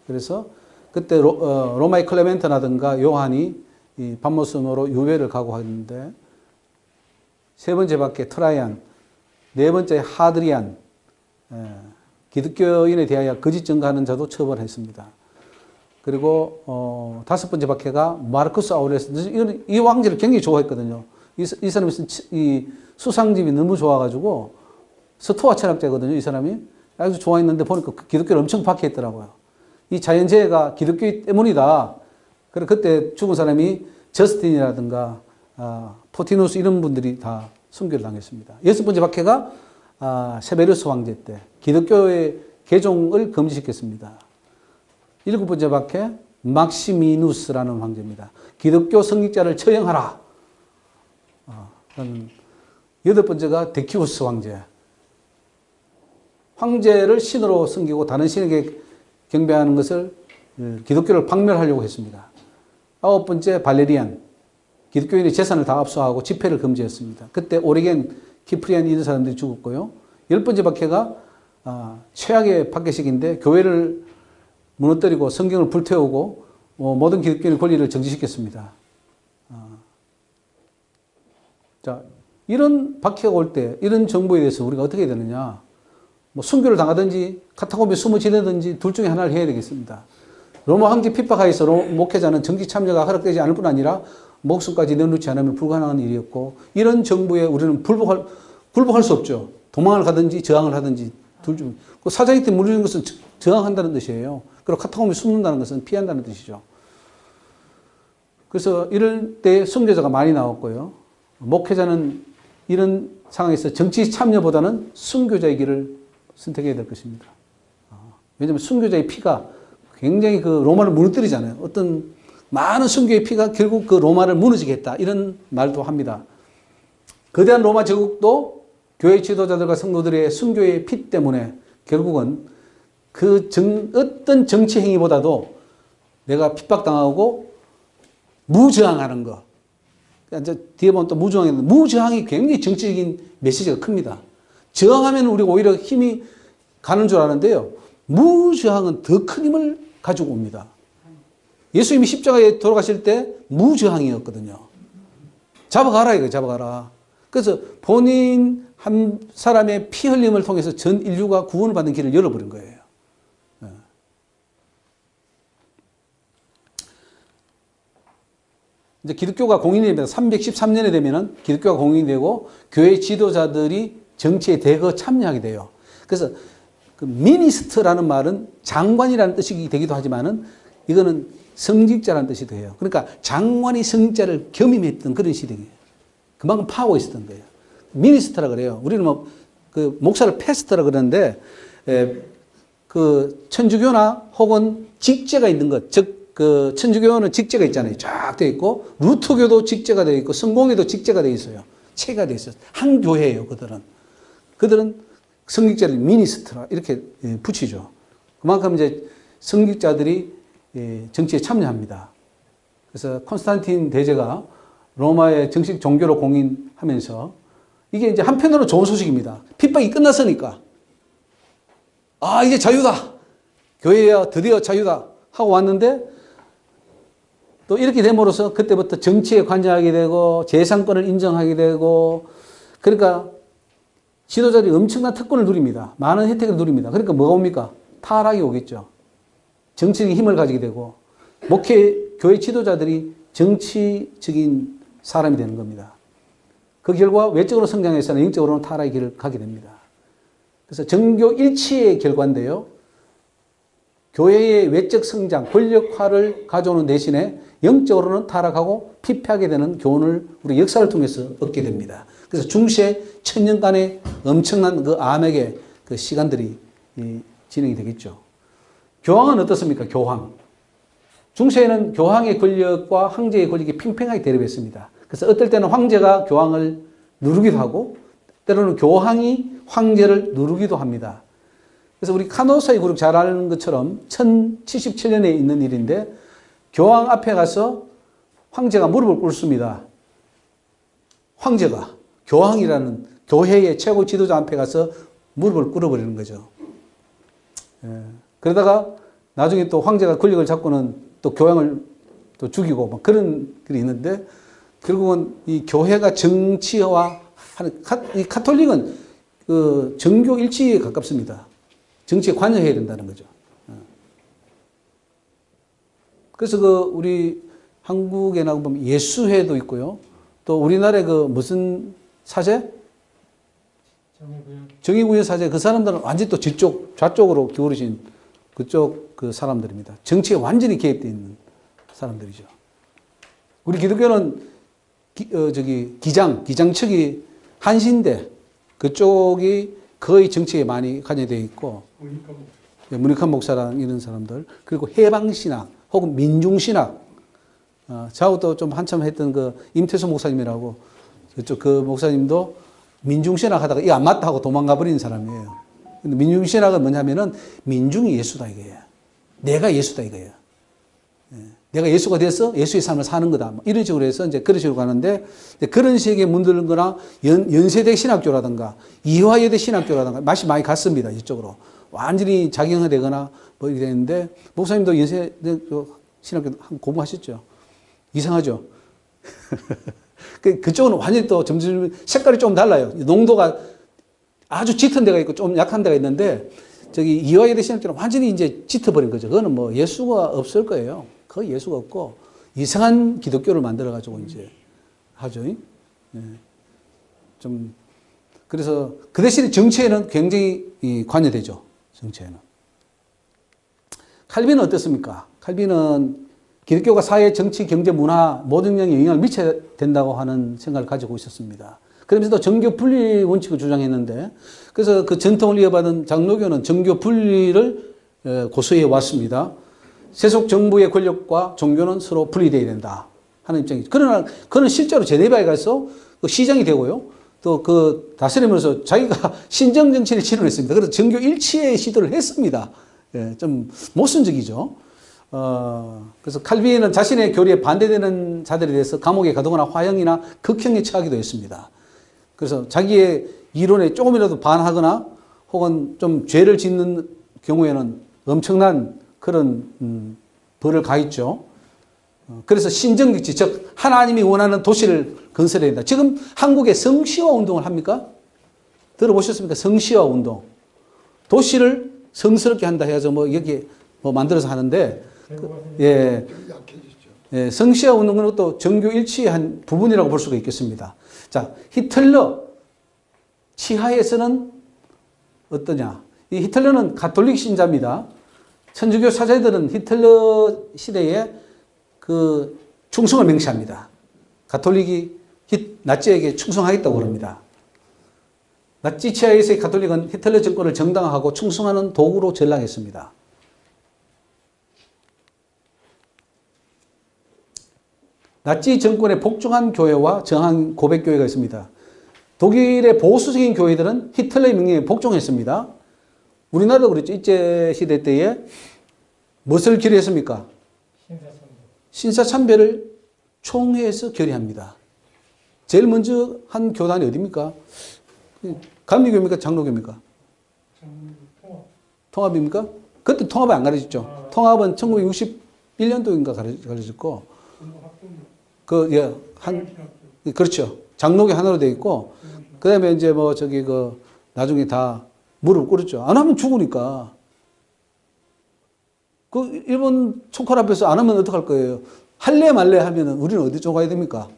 그래서 그때 로마의 클레멘트라든가 요한이 이 밤모섬으로 유배를 가고 하는데 세 번째 박해 트라이안, 네 번째 하드리안, 기독교인에 대하여 거짓 증거하는 자도 처벌했습니다. 그리고 다섯 번째 박해가 마르쿠스 아우레스, 이 황제를 굉장히 좋아했거든요. 이 사람이 이 수상집이 너무 좋아가지고 스토아 철학자거든요. 이 사람이 아주 좋아했는데 보니까 기독교를 엄청 박해했더라고요. 이 자연재해가 기독교 때문이다. 그래 그때 죽은 사람이 저스틴이라든가 포티누스 이런 분들이 다 순교를 당했습니다. 여섯 번째 박해가 세베르스 황제 때 기독교의 개종을 금지시켰습니다. 일곱 번째 박해 막시미누스라는 황제입니다. 기독교 성직자를 처형하라. 여덟 번째가 데키우스 황제. 황제를 신으로 섬기고 다른 신에게 경배하는 것을 기독교를 박멸하려고 했습니다. 아홉 번째 발레리안. 기독교인의 재산을 다 압수하고 집회를 금지했습니다. 그때 오리겐, 키프리안 이런 사람들이 죽었고요. 열 번째 박해가 최악의 박해식인데 교회를 무너뜨리고 성경을 불태우고 모든 기독교인의 권리를 정지시켰습니다. 자, 이런 박해가 올 때 이런 정부에 대해서 우리가 어떻게 해야 되느냐? 뭐 순교를 당하든지 카타콤에 숨어 지내든지 둘 중에 하나를 해야 되겠습니다. 로마 황제 핍박하에서 목회자는 정치 참여가 허락되지 않을 뿐 아니라 목숨까지 내놓지 않으면 불가능한 일이었고 이런 정부에 우리는 굴복할 수 없죠. 도망을 가든지 저항을 하든지 둘 중. 사자기한테 물리는 것은 저항한다는 뜻이에요. 그리고 카타콤에 숨는다는 것은 피한다는 뜻이죠. 그래서 이럴 때 순교자가 많이 나왔고요. 목회자는 이런 상황에서 정치 참여보다는 순교자의 길을 선택해야 될 것입니다. 왜냐하면 순교자의 피가 굉장히 그 로마를 무너뜨리잖아요. 어떤 많은 순교의 피가 결국 그 로마를 무너지게 했다. 이런 말도 합니다. 거대한 로마 제국도 교회 지도자들과 성도들의 순교의 피 때문에 결국은 그 어떤 정치 행위보다도 내가 핍박당하고 무저항하는 거. 이제 뒤에 보면 또 무저항이 굉장히 정치적인 메시지가 큽니다. 저항하면 우리가 오히려 힘이 가는 줄 아는데요. 무저항은 더 큰 힘을 가지고 옵니다. 예수님이 십자가에 돌아가실 때 무저항이었거든요. 잡아가라 이거예요. 잡아가라. 그래서 본인 한 사람의 피 흘림을 통해서 전 인류가 구원을 받는 길을 열어버린 거예요. 이제 기독교가 공인이 됩니다. 313년에 되면은 기독교가 공인이 되고 교회 지도자들이 정치에 대거 참여하게 돼요. 그래서 그 미니스트라는 말은 장관이라는 뜻이 되기도 하지만은 이거는 성직자라는 뜻이 돼요. 그러니까 장관이 성직자를 겸임했던 그런 시대예요. 그만큼 파워 있었던 거예요. 미니스트라 그래요. 우리는 뭐 그 목사를 패스터라 그러는데 그 천주교나 혹은 직제가 있는 것, 즉 그 천주교는 직제가 있잖아요. 쫙 돼 있고 루터교도 직제가 돼 있고 성공회도 직제가 돼 있어요. 체가 돼 있어요. 한 교회예요. 그들은 성직자를 미니스트라 이렇게 붙이죠. 그만큼 이제 성직자들이 정치에 참여합니다. 그래서 콘스탄틴 대제가 로마의 정식 종교로 공인하면서 이게 이제 한편으로 좋은 소식입니다. 핍박이 끝났으니까 이제 자유다. 교회야 드디어 자유다 하고 왔는데 또 이렇게 됨으로써 그때부터 정치에 관여하게 되고 재산권을 인정하게 되고 그러니까 지도자들이 엄청난 특권을 누립니다. 많은 혜택을 누립니다. 그러니까 뭐가 옵니까? 타락이 오겠죠. 정치적인 힘을 가지게 되고 교회 지도자들이 정치적인 사람이 되는 겁니다. 그 결과 외적으로 성장해서는 영적으로는 타락의 길을 가게 됩니다. 그래서 정교 일치의 결과인데요. 교회의 외적 성장, 권력화를 가져오는 대신에 영적으로는 타락하고 피폐하게 되는 교훈을 우리 역사를 통해서 얻게 됩니다. 그래서 중세 천년간의 엄청난 그 암흑의 그 시간들이 진행이 되겠죠. 교황은 어떻습니까? 교황. 중세에는 교황의 권력과 황제의 권력이 팽팽하게 대립했습니다. 그래서 어떨 때는 황제가 교황을 누르기도 하고 때로는 교황이 황제를 누르기도 합니다. 그래서 우리 카노사의 굴욕 잘 아는 것처럼 1077년에 있는 일인데 교황 앞에 가서 황제가 무릎을 꿇습니다. 황제가 교황이라는 교회의 최고 지도자 앞에 가서 무릎을 꿇어버리는 거죠. 그러다가 나중에 또 황제가 권력을 잡고는 또 교황을 또 죽이고 막 그런 일이 있는데 결국은 이 교회가 정치화하는 이 카톨릭은 그 정교 일치에 가깝습니다. 정치에 관여해야 된다는 거죠. 그래서 그 우리 한국에 나가 보면 예수회도 있고요. 또 우리나라의 그 무슨 사제? 정의구현 사제. 그 사람들은 완전히 또 좌쪽으로 기울으신 그쪽 그 사람들입니다. 정치에 완전히 개입되어 있는 사람들이죠. 우리 기독교는 기장측이 한신대 그쪽이 거의 정치에 많이 관여되어 있고 문익환 목사랑 이런 사람들 그리고 해방신학 혹은 민중신학 저하고도 좀 한참 했던 그 임태수 목사님이라고 그쪽 그 목사님도 민중신학 하다가 이거 안 맞다 하고 도망가 버린 사람이에요. 근데 민중신학은 뭐냐면은 민중이 예수다 이거예요. 내가 예수다 이거예요. 내가 예수가 돼서 예수의 삶을 사는 거다. 이런 식으로 해서 이제 그런 식으로 가는데 그런 식의 문들은 거나 연세대 신학교라든가 이화여대 신학교라든가 맛이 많이 갔습니다. 이쪽으로. 완전히 작용화되거나 뭐 이렇게 되는데 목사님도 연세대 신학교 공부하셨죠? 이상하죠? 그쪽은 완전히 또 점점 색깔이 좀 달라요. 농도가 아주 짙은 데가 있고 좀 약한 데가 있는데 저기 이화여대 신학교는 완전히 이제 짙어버린 거죠. 그거는 뭐 예수가 없을 거예요. 거의 예수가 없고 이상한 기독교를 만들어가지고 이제 하죠. 좀 그래서 그 대신에 정치에는 굉장히 관여되죠. 정치에는. 칼빈은 어떻습니까? 칼빈은 기독교가 사회, 정치, 경제, 문화 모든 면에 영향을 미쳐야 된다고 하는 생각을 가지고 있었습니다. 그러면서도 정교 분리 원칙을 주장했는데 그래서 그 전통을 이어받은 장로교는 정교 분리를 고수해 왔습니다. 세속 정부의 권력과 종교는 서로 분리되어야 된다 하는 입장이죠. 그러나 그는 실제로 제네바에 가서 시장이 되고요. 또 그 다스리면서 자기가 신정 정치를 실현했습니다. 그래서 정교 일치의 시도를 했습니다. 좀 모순적이죠. 그래서 칼빈은 자신의 교리에 반대되는 자들에 대해서 감옥에 가두거나 화형이나 극형에 처하기도 했습니다. 그래서 자기의 이론에 조금이라도 반하거나 혹은 좀 죄를 짓는 경우에는 엄청난 그런 벌을 가했죠. 그래서 신정직지, 즉 하나님이 원하는 도시를 건설해야 된다. 지금 한국에 성시화 운동을 합니까? 들어보셨습니까? 성시화 운동. 도시를 성스럽게 한다 해서 뭐 여기 뭐 만들어서 하는데 성시화 운동은 또 정교 일치의 한 부분이라고 볼 수가 있겠습니다. 자, 히틀러 치하에서는 어떠냐? 이 히틀러는 가톨릭 신자입니다. 천주교 사제들은 히틀러 시대에 그 충성을 명시합니다. 가톨릭이 나치에게 충성하겠다고 그럽니다. 나치 치하에서의 가톨릭은 히틀러 정권을 정당화하고 충성하는 도구로 전락했습니다. 나치 정권에 복종한 교회와 정한 고백교회가 있습니다. 독일의 보수적인 교회들은 히틀러의 명령에 복종했습니다. 우리나라도 그랬죠. 일제시대 때에 무엇을 결의했습니까? 신사참배를 총회에서 결의합니다. 제일 먼저 한 교단이 어디입니까? 감리교입니까? 장로교입니까? 통합입니까? 그때 통합이 안 가르쳤죠. 통합은 1961년도인가 가르쳤고 예, 그렇죠. 장로교 하나로 돼 있고, 그 다음에 이제 뭐 저기 나중에 다 무릎 꿇었죠. 안 하면 죽으니까. 그 일본 총칼 앞에서 안 하면 어떡할 거예요? 할래 말래 하면은 우리는 어디 쪽 가야 됩니까?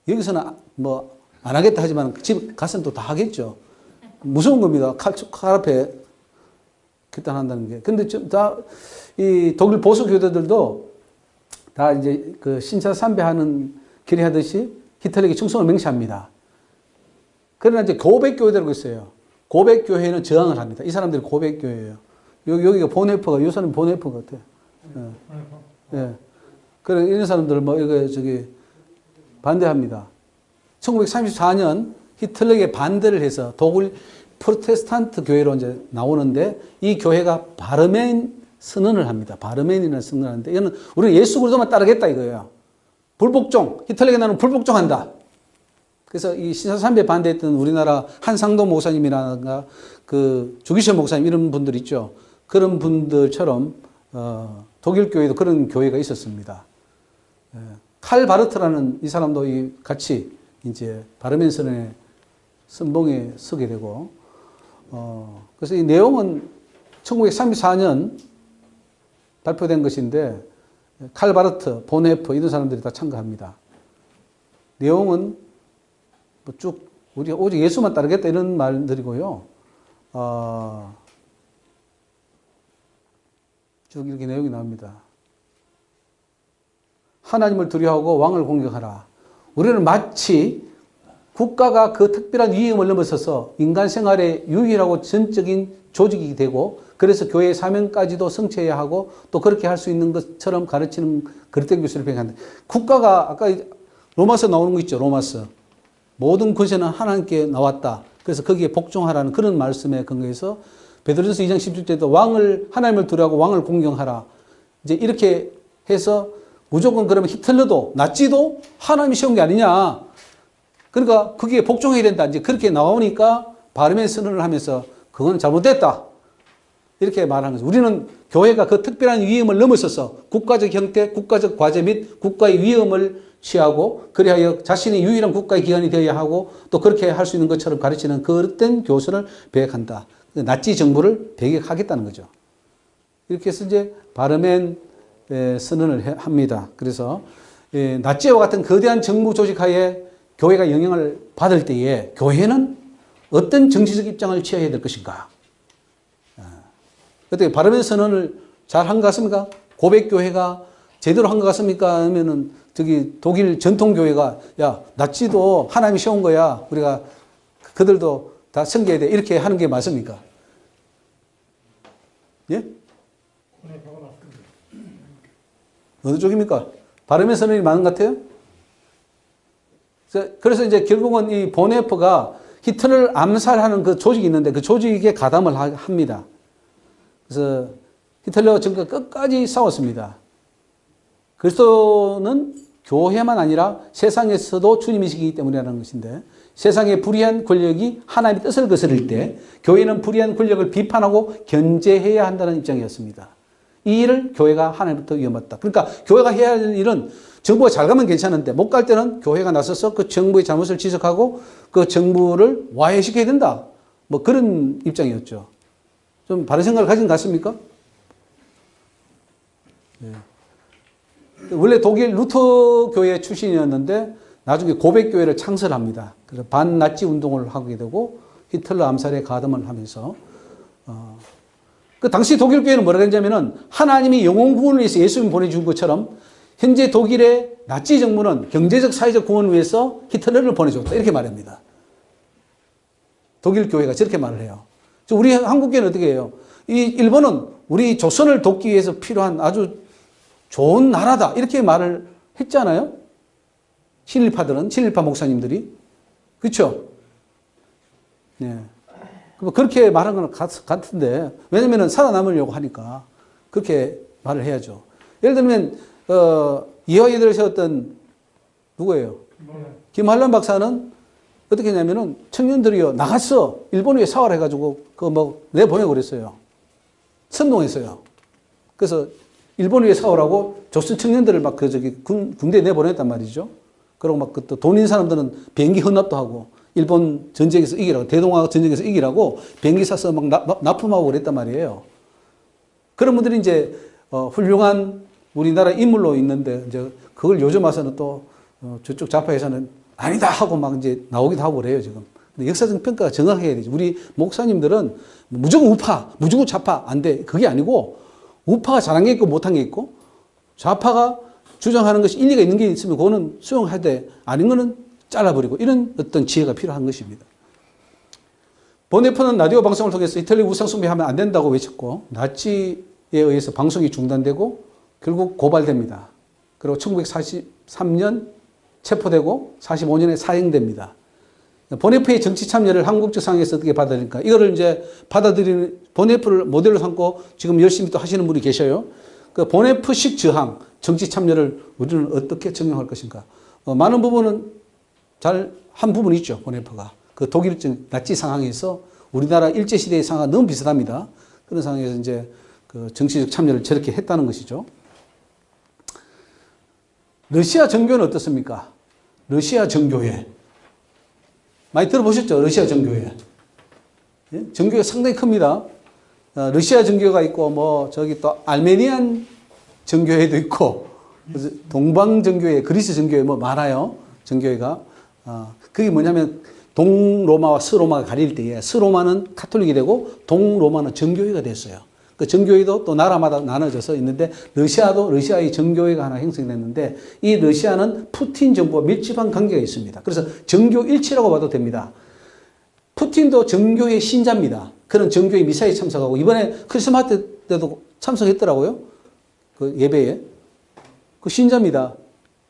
여기서는 뭐 안 하겠다 하지만 집 가서는 또 다 하겠죠. 무서운 겁니다. 칼 앞에 결단한다는 게. 근데 이 독일 보수 교도들도 다 이제 그 신차삼배하는 길이 하듯이 히틀러에게 충성을 맹세합니다. 그러나 이제 고백교회라고 있어요. 고백교회는 저항을 합니다. 이 사람들이 고백교회예요. 여기가 보네퍼가, 요 사람이 보네퍼 같아요. 예. 예. 그래, 이런 사람들 뭐, 이거 반대합니다. 1934년 히틀러에게 반대를 해서 독일 프로테스탄트 교회로 이제 나오는데 이 교회가 바르멘 선언을 합니다. 바르멘이라는 선언을 하는데 이거는 우리는 예수 그리스도만 따르겠다 이거예요. 불복종, 히틀러에게 나는 불복종한다. 그래서 이 신사삼배 반대했던 우리나라 한상도 목사님이라든가 그 주기철 목사님 이런 분들 있죠. 그런 분들처럼 독일 교회도 그런 교회가 있었습니다. 칼 바르트라는 이 사람도 같이 이제 바르멘 선언의 선봉에 서게 되고, 그래서 이 내용은 1934년 발표된 것인데, 칼 바르트, 보네퍼 이런 사람들이 다 참가합니다. 내용은 뭐 쭉, 우리가 오직 예수만 따르겠다 이런 말들이고요. 쭉 이렇게 내용이 나옵니다. 하나님을 두려워하고 왕을 공경하라. 우리는 마치 국가가 그 특별한 위험을 넘어서서 인간 생활의 유일하고 전적인 조직이 되고 그래서 교회의 사명까지도 성취해야 하고 또 그렇게 할 수 있는 것처럼 가르치는 그릇된 교수를 배경한다. 국가가 아까 로마서 나오는 거 있죠. 로마서. 모든 권세는 하나님께 나왔다. 그래서 거기에 복종하라는 그런 말씀에 근거해서 베드로전서 2장 17절에도 하나님을 두려워하고 왕을 공경하라. 이제 이렇게 해서 무조건 그러면 히틀러도 나치도 하나님이 세운 게 아니냐. 그러니까 거기에 복종해야 된다. 이제 그렇게 나오니까 바르멘 선언을 하면서 그건 잘못됐다. 이렇게 말하는 거죠. 우리는 교회가 그 특별한 위험을 넘어서서 국가적 형태, 국가적 과제 및 국가의 위험을 취하고 그리하여 자신의 유일한 국가의 기관이 되어야 하고 또 그렇게 할 수 있는 것처럼 가르치는 그릇된 교수를 배격한다. 나치 정부를 배격하겠다는 거죠. 이렇게 해서 이제 바르멘 선언을 합니다. 그래서 나치와 같은 거대한 정부 조직 하에 교회가 영향을 받을 때에 교회는 어떤 정치적 입장을 취해야 될 것인가? 어떻게 바르멘 선언을 잘 한 것 같습니까? 고백교회가 제대로 한 것 같습니까? 아니면은 저기 독일 전통교회가 야 나치도 하나님이 세운 거야. 우리가 그들도 다 섬겨야 돼. 이렇게 하는 게 맞습니까? 예? 어느 쪽입니까? 바르멘 선언이 맞는 것 같아요? 그래서 이제 결국은 이 보네퍼가 히틀러를 암살하는 그 조직이 있는데 그 조직에 가담을 합니다. 그래서 히틀러 정권 끝까지 싸웠습니다. 그리스도는 교회만 아니라 세상에서도 주님이시기 때문이라는 것인데 세상의 불의한 권력이 하나님의 뜻을 거스를 때 교회는 불의한 권력을 비판하고 견제해야 한다는 입장이었습니다. 이 일을 교회가 하나님부터 위험했다. 그러니까 교회가 해야 할 일은 정부가 잘 가면 괜찮은데 못 갈 때는 교회가 나서서 그 정부의 잘못을 지적하고 그 정부를 와해시켜야 된다. 뭐 그런 입장이었죠. 좀 바른 생각을 가진 것 같습니까? 네. 원래 독일 루터 교회 출신이었는데 나중에 고백교회를 창설합니다. 그래서 반나치 운동을 하게 되고 히틀러 암살에 가담을 하면서 그 당시 독일 교회는 뭐라고 했냐면은 하나님이 영혼 구원을 위해서 예수님 보내준 것처럼 현재 독일의 나치 정부는 경제적 사회적 구원을 위해서 히틀러를 보내줬다 이렇게 말합니다. 독일 교회가 저렇게 말을 해요. 우리 한국 교회는 어떻게 해요? 이 일본은 우리 조선을 돕기 위해서 필요한 아주 좋은 나라다 이렇게 말을 했잖아요. 친일파 목사님들이 그렇죠? 네. 그렇게 말한 건 같은데 왜냐면은 살아남으려고 하니까 그렇게 말을 해야죠. 예를 들면 이화여대를 세웠던 누구예요? 김한란 박사는 어떻게 했냐면은 청년들이요 나갔어 일본에 사활 해가지고 그 뭐 내보내고 그랬어요. 선동했어요. 그래서 일본 위에 싸우라고 조선 청년들을 막 군대에 내보냈단 말이죠. 그리고 막 또 돈 있는 사람들은 비행기 헌납도 하고 일본 전쟁에서 이기라고, 대동아 전쟁에서 이기라고 비행기 사서 막 납품하고 그랬단 말이에요. 그런 분들이 이제 훌륭한 우리나라 인물로 있는데 이제 그걸 요즘 와서는 또 저쪽 좌파에서는 아니다 하고 막 이제 나오기도 하고 그래요, 지금. 근데 역사적 평가가 정확하게 해야 되죠. 우리 목사님들은 무조건 우파, 무조건 좌파 안 돼. 그게 아니고 우파가 잘한 게 있고 못한 게 있고 좌파가 주장하는 것이 일리가 있는 게 있으면 그거는 수용하되 아닌 거는 잘라버리고 이런 어떤 지혜가 필요한 것입니다. 보네프는 라디오 방송을 통해서 히틀러 우상 숭배하면 안 된다고 외쳤고 나치에 의해서 방송이 중단되고 결국 고발됩니다. 그리고 1943년 체포되고 45년에 사형됩니다. 보네프의 정치 참여를 한국적 상황에서 어떻게 받아들일까? 이거를 이제 받아들이는 보네프를 모델로 삼고 지금 열심히 또 하시는 분이 계셔요. 그 보네프식 저항, 정치 참여를 우리는 어떻게 적용할 것인가? 많은 부분은 잘 한 부분이 있죠. 보네프가. 그 독일적 나치 상황에서 우리나라 일제시대의 상황과 너무 비슷합니다. 그런 상황에서 이제 그 정치적 참여를 저렇게 했다는 것이죠. 러시아 정교회는 어떻습니까? 러시아 정교회. 많이 들어보셨죠? 러시아 정교회. 예? 정교회 상당히 큽니다. 러시아 정교회가 있고, 뭐, 저기 또 알메니안 정교회도 있고, 동방 정교회, 그리스 정교회 뭐 많아요. 정교회가. 그게 뭐냐면, 동로마와 서로마가 가릴 때에 서로마는 카톨릭이 되고, 동로마는 정교회가 됐어요. 그 정교회도 또 나라마다 나눠져서 있는데, 러시아도 러시아의 정교회가 하나 형성됐는데, 이 러시아는 푸틴 정부와 밀접한 관계가 있습니다. 그래서 정교일치라고 봐도 됩니다. 푸틴도 정교회 신자입니다. 그런 정교회 미사에 참석하고, 이번에 크리스마스 때도 참석했더라고요. 그 예배에. 그 신자입니다.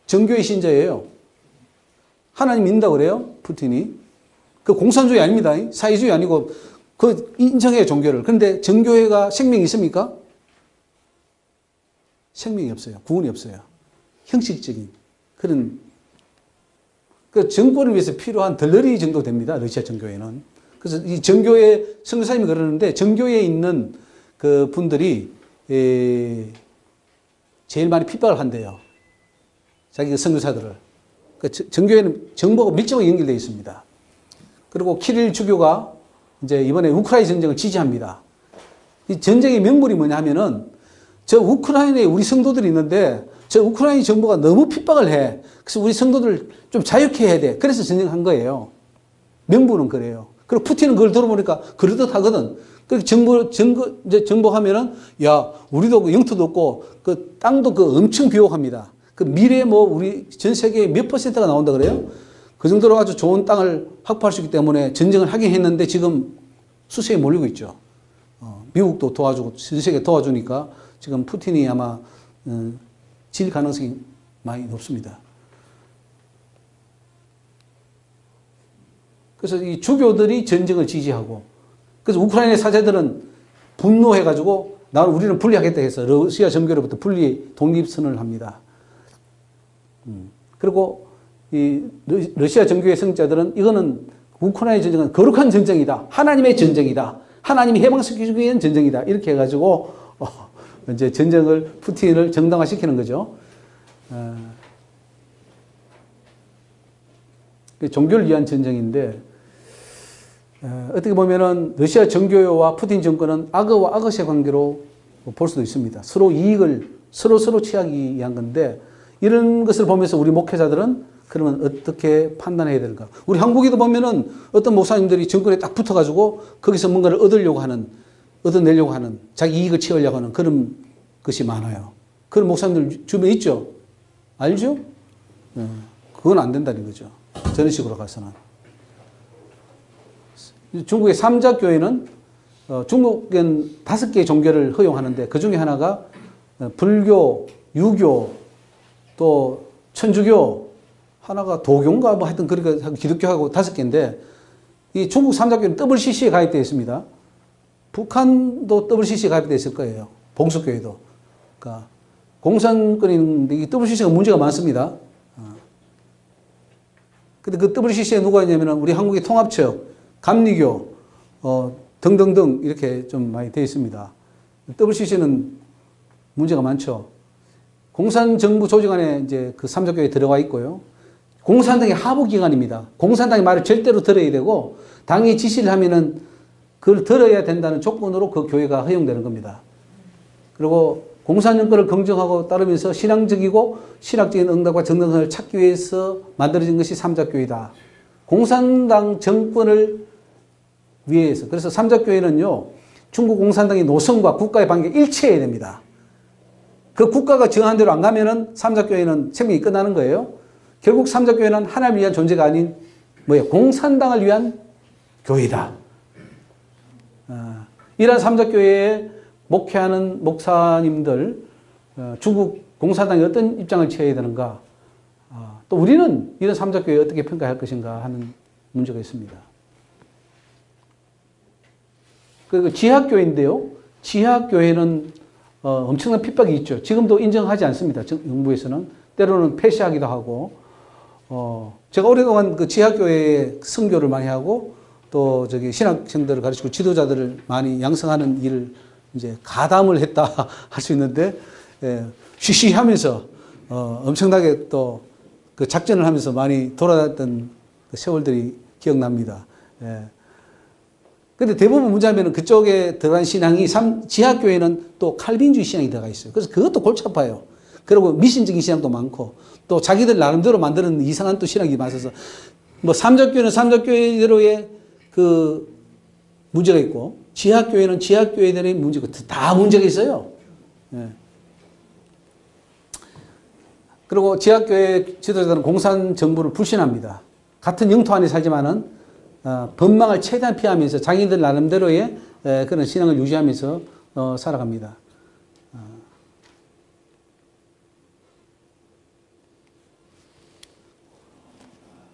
정교회 신자예요. 하나님 믿는다고 그래요, 푸틴이. 그 공산주의 아닙니다. 사회주의 아니고, 그 인정해요, 종교를. 그런데 정교회가 생명이 있습니까? 생명이 없어요. 구원이 없어요. 형식적인 그런 그 정권을 위해서 필요한 덜러리 정도 됩니다. 러시아 정교회는. 그래서 이 정교회 선교사님이 그러는데 정교회에 있는 그 분들이 제일 많이 핍박을 한대요. 자기 선교사들을. 그 정교회는 정보가 밀접하게 연결되어 있습니다. 그리고 키릴 주교가 이제 이번에 우크라이나 전쟁을 지지합니다. 이 전쟁의 명분이 뭐냐 하면은 저 우크라이나에 우리 성도들이 있는데 저 우크라이나 정부가 너무 핍박을 해. 그래서 우리 성도들 좀 자유케 해야 돼. 그래서 전쟁한 거예요. 명분은 그래요. 그리고 푸틴은 그걸 들어보니까 그러듯 하거든. 그렇게 이제 정복하면은 야, 우리도 그 영토도 없고 그 땅도 그 엄청 비옥합니다. 그 미래에 뭐 우리 전 세계에 몇 %가 나온다 그래요? 그 정도로 아주 좋은 땅을 확보할 수 있기 때문에 전쟁을 하긴 했는데 지금 수세에 몰리고 있죠. 미국도 도와주고 전 세계 도와주니까 지금 푸틴이 아마 질 가능성이 많이 높습니다. 그래서 이 주교들이 전쟁을 지지하고 그래서 우크라이나 사제들은 분노해가지고 우리는 분리하겠다 해서 러시아 정교로부터 분리 독립선언을 합니다. 그리고 이 러시아 정교회 성자들은 이거는 우크라이나 전쟁은 거룩한 전쟁이다. 하나님의 전쟁이다. 하나님이 해방시키기 위한 전쟁이다. 이렇게 해가지고 이제 전쟁을 푸틴을 정당화시키는 거죠. 종교를 위한 전쟁인데 어떻게 보면은 러시아 정교회와 푸틴 정권은 악어와 악어의 관계로 볼 수도 있습니다. 서로 이익을 서로 취하기 위한 건데 이런 것을 보면서 우리 목회자들은 그러면 어떻게 판단해야 될까? 우리 한국에도 보면은 어떤 목사님들이 정권에 딱 붙어가지고 거기서 뭔가를 얻어내려고 하는 자기 이익을 채우려고 하는 그런 것이 많아요. 그런 목사님들 주변에 있죠? 알죠? 그건 안 된다는 거죠. 저런 식으로 가서는. 중국의 삼자교회는 중국엔 5개의 종교를 허용하는데 그 중에 하나가 불교, 유교, 또 천주교, 하나가 도교인가 뭐 하여튼 그러니까 기독교하고 5개인데 이 중국 삼자교회는 WCC에 가입되어 있습니다. 북한도 WCC에 가입되어 있을 거예요. 봉수교회도. 그러니까 공산권인데 이 WCC가 문제가 많습니다. 근데 그 WCC에 누가 있냐면 우리 한국의 통합처, 감리교, 등등등 이렇게 좀 많이 되어 있습니다. WCC는 문제가 많죠. 공산정부 조직 안에 이제 그 삼자교회 들어가 있고요. 공산당의 하부기관입니다. 공산당의 말을 절대로 들어야 되고, 당이 지시를 하면은 그걸 들어야 된다는 조건으로 그 교회가 허용되는 겁니다. 그리고 공산정권을 긍정하고 따르면서 신앙적이고 신학적인 응답과 정당성을 찾기 위해서 만들어진 것이 삼자교회다. 공산당 정권을 위해서. 그래서 삼자교회는요, 중국 공산당의 노선과 국가의 관계가 일치해야 됩니다. 그 국가가 정한 대로 안 가면은 삼자교회는 생명이 끝나는 거예요. 결국 삼자교회는 하나님을 위한 존재가 아닌 뭐예요? 공산당을 위한 교회다. 이러한 삼자교회에 목회하는 목사님들, 중국 공산당이 어떤 입장을 취해야 되는가? 또 우리는 이런 삼자교회에 어떻게 평가할 것인가 하는 문제가 있습니다. 그리고 지하교회인데요. 지하교회는 엄청난 핍박이 있죠. 지금도 인정하지 않습니다. 정부에서는. 때로는 폐쇄하기도 하고. 제가 오랫동안 그 지하교회에 선교를 많이 하고 또 저기 신학생들을 가르치고 지도자들을 많이 양성하는 일을 이제 가담을 했다 할 수 있는데, 쉬쉬하면서 엄청나게 또 그 작전을 하면서 많이 돌아다녔던 그 세월들이 기억납니다. 근데 대부분 문제하면 그쪽에 들어간 신앙이 지하교회는 또 칼빈주의 신앙이 들어가 있어요. 그래서 그것도 골치 아파요. 그리고 미신적인 신앙도 많고 또 자기들 나름대로 만드는 이상한 또 신앙이 많아서 뭐 삼자교회는 삼자교회대로의 그 문제가 있고 지하교회는 지하교회대로의 문제가 다 문제가 있어요. 그리고 지하교회 지도자들은 공산정부를 불신합니다. 같은 영토 안에 살지만은 법망을 최대한 피하면서 자기들 나름대로의 그런 신앙을 유지하면서 살아갑니다.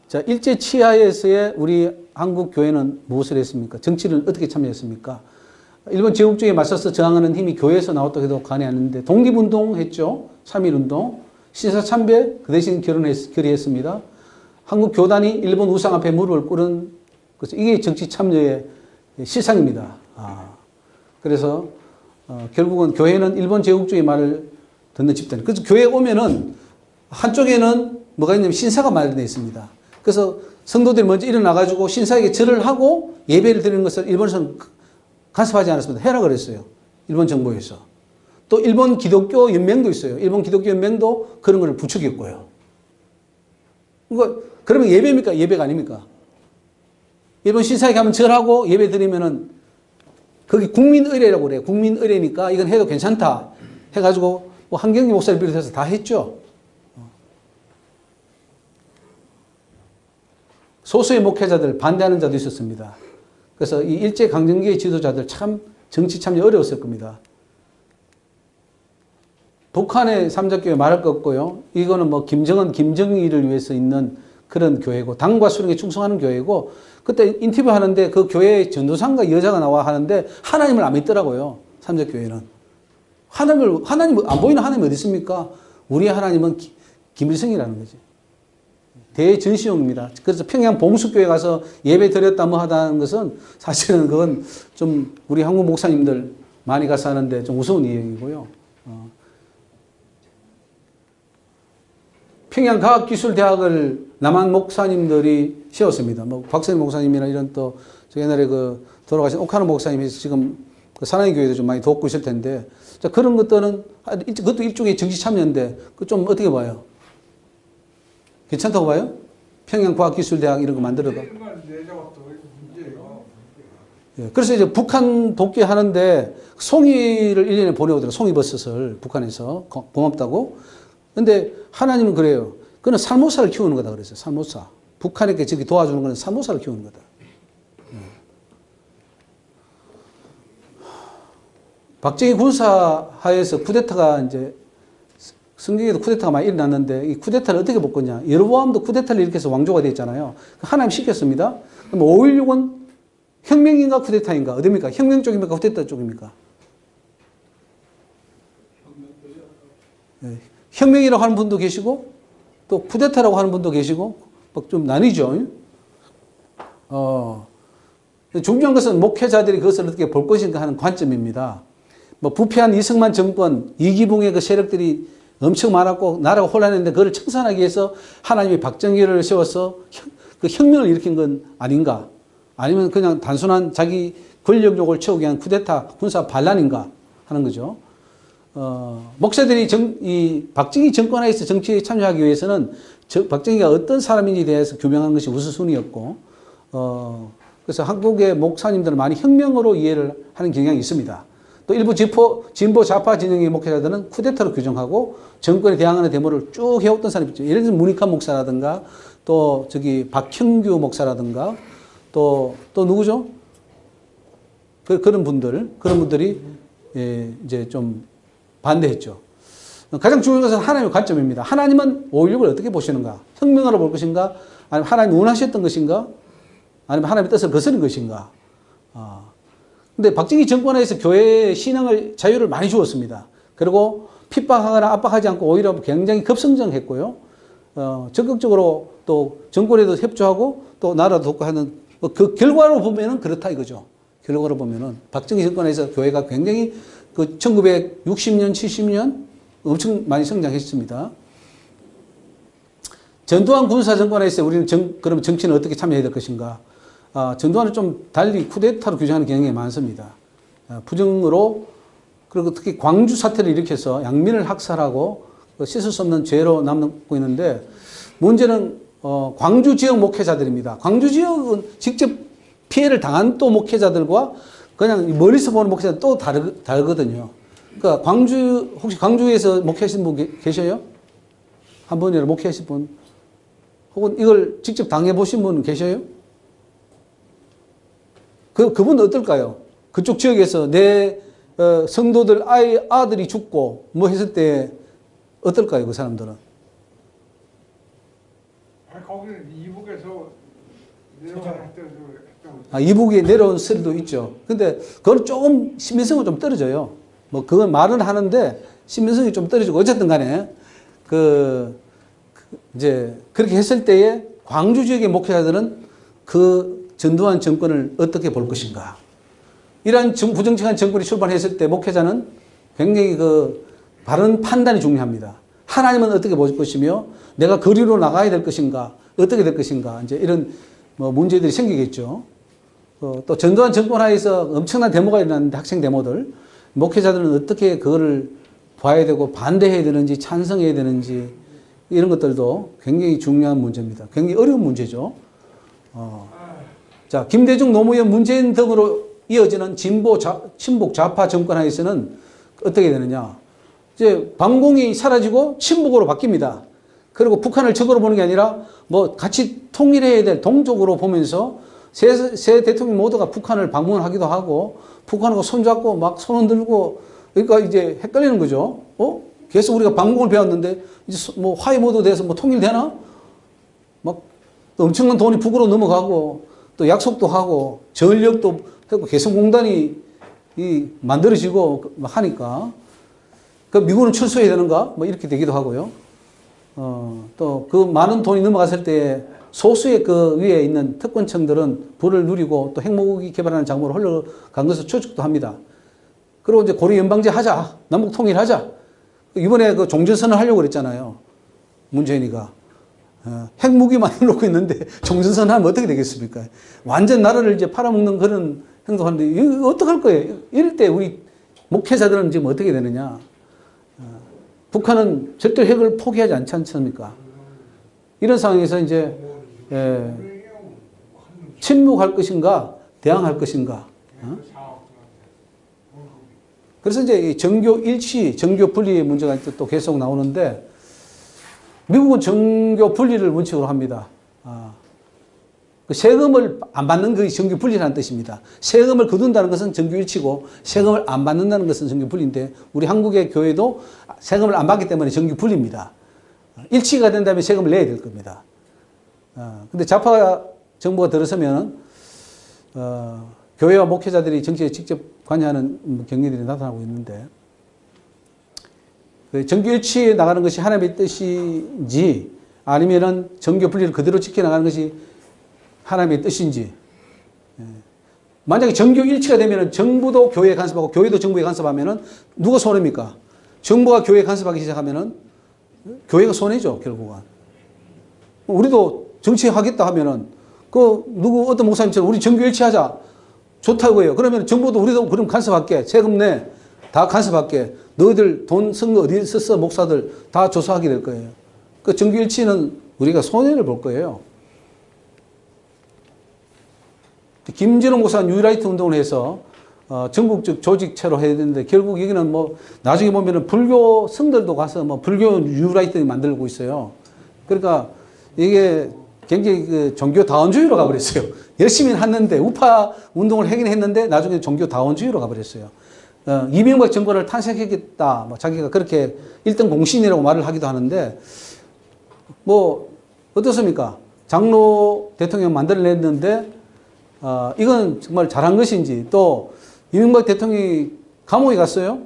자, 일제 치하에서의 우리 한국 교회는 무엇을 했습니까? 정치를 어떻게 참여했습니까? 일본 제국주의에 맞서서 저항하는 힘이 교회에서 나왔다고 해도 과언이 아닌데 독립운동 했죠. 3.1운동. 신사참배 그 대신 결의했습니다. 한국 교단이 일본 우상 앞에 무릎을 꿇은 그래서 이게 정치 참여의 실상입니다. 그래서 결국은 교회는 일본 제국주의 말을 듣는 집단. 그래서 교회에 오면은 한쪽에는 뭐가 있냐면 신사가 마련되어 있습니다. 그래서 성도들이 먼저 일어나가지고 신사에게 절을 하고 예배를 드리는 것을 일본에서는 간섭하지 않았습니다. 해라 했어요. 일본 정부에서. 또 일본 기독교 연맹도 있어요. 일본 기독교 연맹도 그런 걸 부추겼고요. 그러면 예배입니까? 예배가 아닙니까? 일본 신사에 가면 절하고 예배 드리면은 거기 국민의례라고 그래요. 국민의례니까 이건 해도 괜찮다 해가지고 뭐 한경기 목사를 비롯해서 다 했죠. 소수의 목회자들 반대하는 자도 있었습니다. 그래서 이 일제강점기의 지도자들 참 정치 참여 어려웠을 겁니다. 북한의 삼자교회 말할 것 없고요. 이거는 뭐 김정은, 김정일을 위해서 있는 그런 교회고 당과 수령에 충성하는 교회고 그때 인터뷰 하는데 그 교회에 전도사인가 여자가 나와 하는데 하나님을 안 믿더라고요. 삼자교회는. 하나님 안 보이는 하나님이 어디 있습니까? 우리의 하나님은 김일성이라는 거지. 대전시용입니다. 그래서 평양 봉수교회 가서 예배 드렸다 뭐 하다는 것은 사실은 그건 좀 우리 한국 목사님들 많이 가서 하는데 좀 우스운 이야기고요. 평양과학기술대학을 남한 목사님들이 세웠습니다. 뭐 박선희 목사님이나 이런 또 저 옛날에 그 돌아가신 오카노 목사님이 지금 그 사랑의 교회도 좀 많이 돕고 있을 텐데 자 그런 것들은 그것도 일종의 정치 참여인데 그 좀 어떻게 봐요? 괜찮다고 봐요? 평양과학기술대학 이런 거 만들어가. 그래서 이제 북한 돕기 하는데 송이를 1년에 보내오더라고요. 송이버섯을 북한에서 고맙다고. 근데 하나님은 그래요. 그는 살모사를 키우는 거다 그랬어요. 살모사. 북한에게 저기 도와주는 거는 살모사를 키우는 거다. 박정희 군사 하에서 쿠데타가 이제 성경에도 쿠데타가 많이 일어났는데 이 쿠데타를 어떻게 볼 거냐. 여로보암도 쿠데타를 일으켜서 왕조가 됐잖아요. 하나님 시켰습니다. 그럼 5.16은 혁명인가 쿠데타인가? 어디입니까? 혁명 쪽입니까? 쿠데타 쪽입니까? 네. 혁명이라고 하는 분도 계시고 또 쿠데타라고 하는 분도 계시고 좀 나뉘죠. 중요한 것은 목회자들이 그것을 어떻게 볼 것인가 하는 관점입니다. 뭐 부패한 이승만 정권, 이기붕의 그 세력들이 엄청 많았고 나라가 혼란했는데 그걸 청산하기 위해서 하나님이 박정희를 세워서 그 혁명을 일으킨 건 아닌가? 아니면 그냥 단순한 자기 권력욕을 채우기 위한 쿠데타 군사 반란인가 하는 거죠. 목사들이 이 박정희 정권하에서 정치에 참여하기 위해서는 박정희가 어떤 사람인지에 대해서 규명하는 것이 우선순위였고, 그래서 한국의 목사님들은 많이 혁명으로 이해를 하는 경향이 있습니다. 또 일부 진보 좌파 진영의 목회자들은 쿠데타로 규정하고 정권에 대항하는 데모를 쭉 해왔던 사람이 있죠. 예를 들면 문익환 목사라든가 또 박형규 목사라든가 또 누구죠? 그런 분들이 이제 좀 반대했죠. 가장 중요한 것은 하나님의 관점입니다. 하나님은 5.16을 어떻게 보시는가? 혁명으로 볼 것인가? 아니면 하나님이 원하셨던 것인가? 아니면 하나님의 뜻을 거스른 것인가? 근데 박정희 정권에서 교회의 신앙을 자유를 많이 주었습니다. 그리고 핍박하거나 압박하지 않고 오히려 굉장히 급성장했고요. 적극적으로 또 정권에도 협조하고 또 나라도 돕고 하는 그 결과로 보면은 그렇다 이거죠. 결과로 보면은 박정희 정권에서 교회가 굉장히 그 1960년, 70년 엄청 많이 성장했습니다. 전두환 군사 정권에서 우리는 그러면 정치는 어떻게 참여해야 될 것인가? 전두환은 좀 달리 쿠데타로 규정하는 경향이 많습니다. 부정으로 그리고 특히 광주 사태를 일으켜서 양민을 학살하고 씻을 수 없는 죄로 남고 있는데 문제는 광주 지역 목회자들입니다. 광주 지역은 직접 피해를 당한 또 목회자들과 그냥 멀리서 보는 목회자들 또 다르거든요. 그러니까 혹시 광주에서 목회하신 분 계셔요? 한 번이라도 목회하신 분? 혹은 이걸 직접 당해보신 분 계셔요? 그분은 어떨까요? 그쪽 지역에서 내 성도들 아들이 죽고 뭐 했을 때 어떨까요? 그 사람들은? 거기는 이북에서 내려갈 때도 이북에 내려온 소리도 있죠. 근데 그건 조금 신빙성은 좀 떨어져요. 뭐 그건 말은 하는데 신빙성이 좀 떨어지고 어쨌든 간에 이제 그렇게 했을 때에 광주 지역의 목회자들은 그 전두환 정권을 어떻게 볼 것인가. 이러한 부정직한 정권이 출발했을 때 목회자는 굉장히 바른 판단이 중요합니다. 하나님은 어떻게 볼 것이며 내가 거리로 나가야 될 것인가, 어떻게 될 것인가, 이제 이런 문제들이 생기겠죠. 또 전두환 정권 하에서 엄청난 데모가 일어났는데 학생 데모들, 목회자들은 어떻게 그거를 봐야 되고 반대해야 되는지 찬성해야 되는지 이런 것들도 굉장히 중요한 문제입니다. 굉장히 어려운 문제죠. 자, 김대중, 노무현, 문재인 등으로 이어지는 친북 좌파 정권 하에서는 어떻게 되느냐. 이제 반공이 사라지고 친북으로 바뀝니다. 그리고 북한을 적으로 보는 게 아니라 뭐 같이 통일해야 될 동족으로 보면서 새 대통령 모두가 북한을 방문하기도 하고 북한하고 손잡고 막 손 흔들고 그러니까 이제 헷갈리는 거죠. 계속 우리가 방공을 배웠는데 이제 뭐 화해 모드 돼서 뭐 통일되나? 막 엄청난 돈이 북으로 넘어가고 또 약속도 하고 전력도 하고 개성공단이 만들어지고 하니까 그 미국은 철수해야 되는가? 뭐 이렇게 되기도 하고요. 또 그 많은 돈이 넘어갔을 때 소수의 그 위에 있는 특권층들은 부를 누리고 또 핵무기 개발하는 작물로 흘러간 것을 추측도 합니다. 그리고 이제 고려 연방제 하자. 남북 통일하자. 이번에 그 종전선언 하려고 그랬잖아요. 문재인이가. 핵무기만 해놓고 있는데 종전선언 하면 어떻게 되겠습니까? 완전 나라를 이제 팔아먹는 그런 행동하는데 이거 어떡할 거예요? 이럴 때 우리 목회자들은 지금 어떻게 되느냐? 북한은 절대 핵을 포기하지 않지 않습니까? 이런 상황에서 이제 침묵할 것인가, 대항할 것인가. 그래서 이제 정교 일치, 정교 분리의 문제가 또 계속 나오는데 미국은 정교 분리를 원칙으로 합니다. 그 세금을 안 받는 것이 정교 분리라는 뜻입니다. 세금을 거둔다는 것은 정교 일치고 세금을 안 받는다는 것은 정교 분리인데 우리 한국의 교회도 세금을 안 받기 때문에 정교 분리입니다. 일치가 된다면 세금을 내야 될 겁니다. 근데 좌파 정부가 들어서면 교회와 목회자들이 정치에 직접 관여하는 경향들이 나타나고 있는데 정교 일치에 나가는 것이 하나님의 뜻인지 아니면은 정교 분리를 그대로 지켜나가는 것이 하나님의 뜻인지 만약에 정교 일치가 되면은 정부도 교회에 간섭하고 교회도 정부에 간섭하면은 누가 손해입니까? 정부가 교회에 간섭하기 시작하면은 교회가 손해죠, 결국은. 우리도 정치하겠다 하면은 누구 어떤 목사님처럼 우리 정교 일치하자. 좋다고요. 그러면 정부도 우리도 그럼 간섭할게. 세금 내. 다 간섭할게. 너희들 돈 쓴 거 어디 썼어? 목사들 다 조사하게 될 거예요. 그 정교 일치는 우리가 손해를 볼 거예요. 김진호 목사는 뉴라이트 운동을 해서 전국적 조직체로 해야 되는데 결국 여기는 뭐 나중에 보면은 불교 성들도 가서 뭐 불교 뉴라이트 만들고 있어요. 그러니까 이게 굉장히 그 종교 다원주의로 가버렸어요. 열심히 했는데 우파 운동을 하긴 했는데 나중에 종교 다원주의로 가버렸어요. 이명박 정권을 탄생했겠다. 뭐 자기가 그렇게 1등 공신이라고 말을 하기도 하는데 뭐 어떻습니까? 장로 대통령 만들어냈는데 이건 정말 잘한 것인지 또 이명박 대통령이 감옥에 갔어요.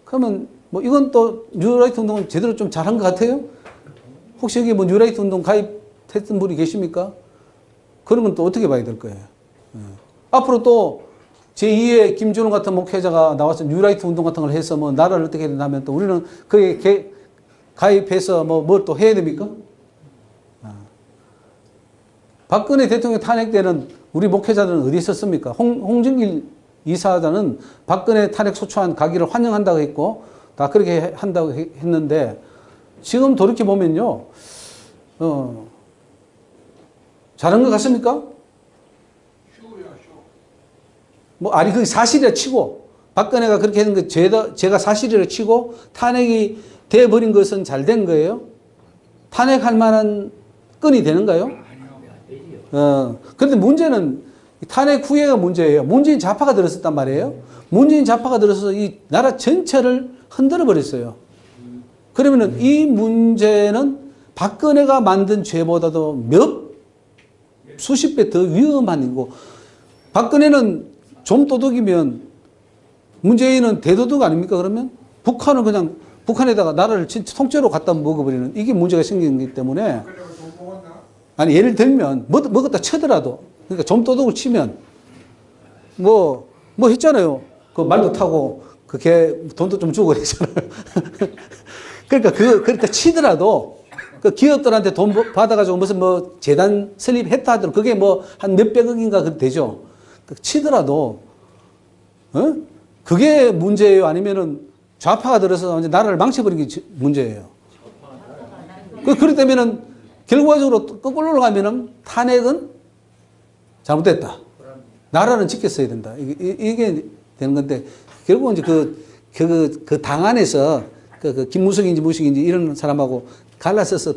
그러면 뭐 이건 또 뉴라이트 운동은 제대로 좀 잘한 것 같아요. 혹시 여기 뭐 뉴라이트 운동 가입했던 분이 계십니까? 그러면 또 어떻게 봐야 될 거예요? 앞으로 또 제2의 김준호 같은 목회자가 나와서 뉴라이트 운동 같은 걸 해서 뭐 나라를 어떻게 된다면 또 우리는 그에 가입해서 뭘 또 해야 됩니까? 박근혜 대통령 탄핵 때는 우리 목회자들은 어디 있었습니까? 홍정길 이사장은 박근혜 탄핵 소추안 가기를 환영한다고 했고 다 그렇게 한다고 했는데 지금 돌이켜보면요. 잘한 것 같습니까? 아니, 그게 사실이라 치고, 박근혜가 그렇게 했는 거 제가 사실이라 치고, 탄핵이 돼버린 것은 잘 된 거예요? 탄핵할 만한 건이 되는가요? 그런데 문제는 탄핵 후에가 문제예요. 문재인 좌파가 들었었단 말이에요. 문재인 좌파가 들어서 이 나라 전체를 흔들어 버렸어요. 그러면은 이 문제는 박근혜가 만든 죄보다도 수십 배 더 위험한 일이고, 박근혜는 좀 도둑이면 문재인은 대도둑 아닙니까? 그러면 북한은 그냥 북한에다가 나라를 통째로 갖다 먹어버리는 이게 문제가 생기기 때문에 아니 예를 들면 먹었다 쳐더라도 그러니까 좀 도둑을 치면 뭐 했잖아요. 그 말도 타고 그 개 돈도 좀 주고 그랬잖아요. 그러니까 그렇다 치더라도 그 기업들한테 돈 받아가지고 무슨 재단 설립했다 하더라도 그게 한 몇백억인가 되죠. 치더라도, 그게 문제예요? 아니면은 좌파가 들어서 이제 나라를 망쳐버린 게 문제예요? 그렇기 때문에는 결과적으로 거꾸로 가면은 탄핵은 잘못됐다. 나라는 지켰어야 된다. 이게 되는 건데, 결국은 이제 그 당 안에서 김무성인지 무식인지 이런 사람하고 갈라서서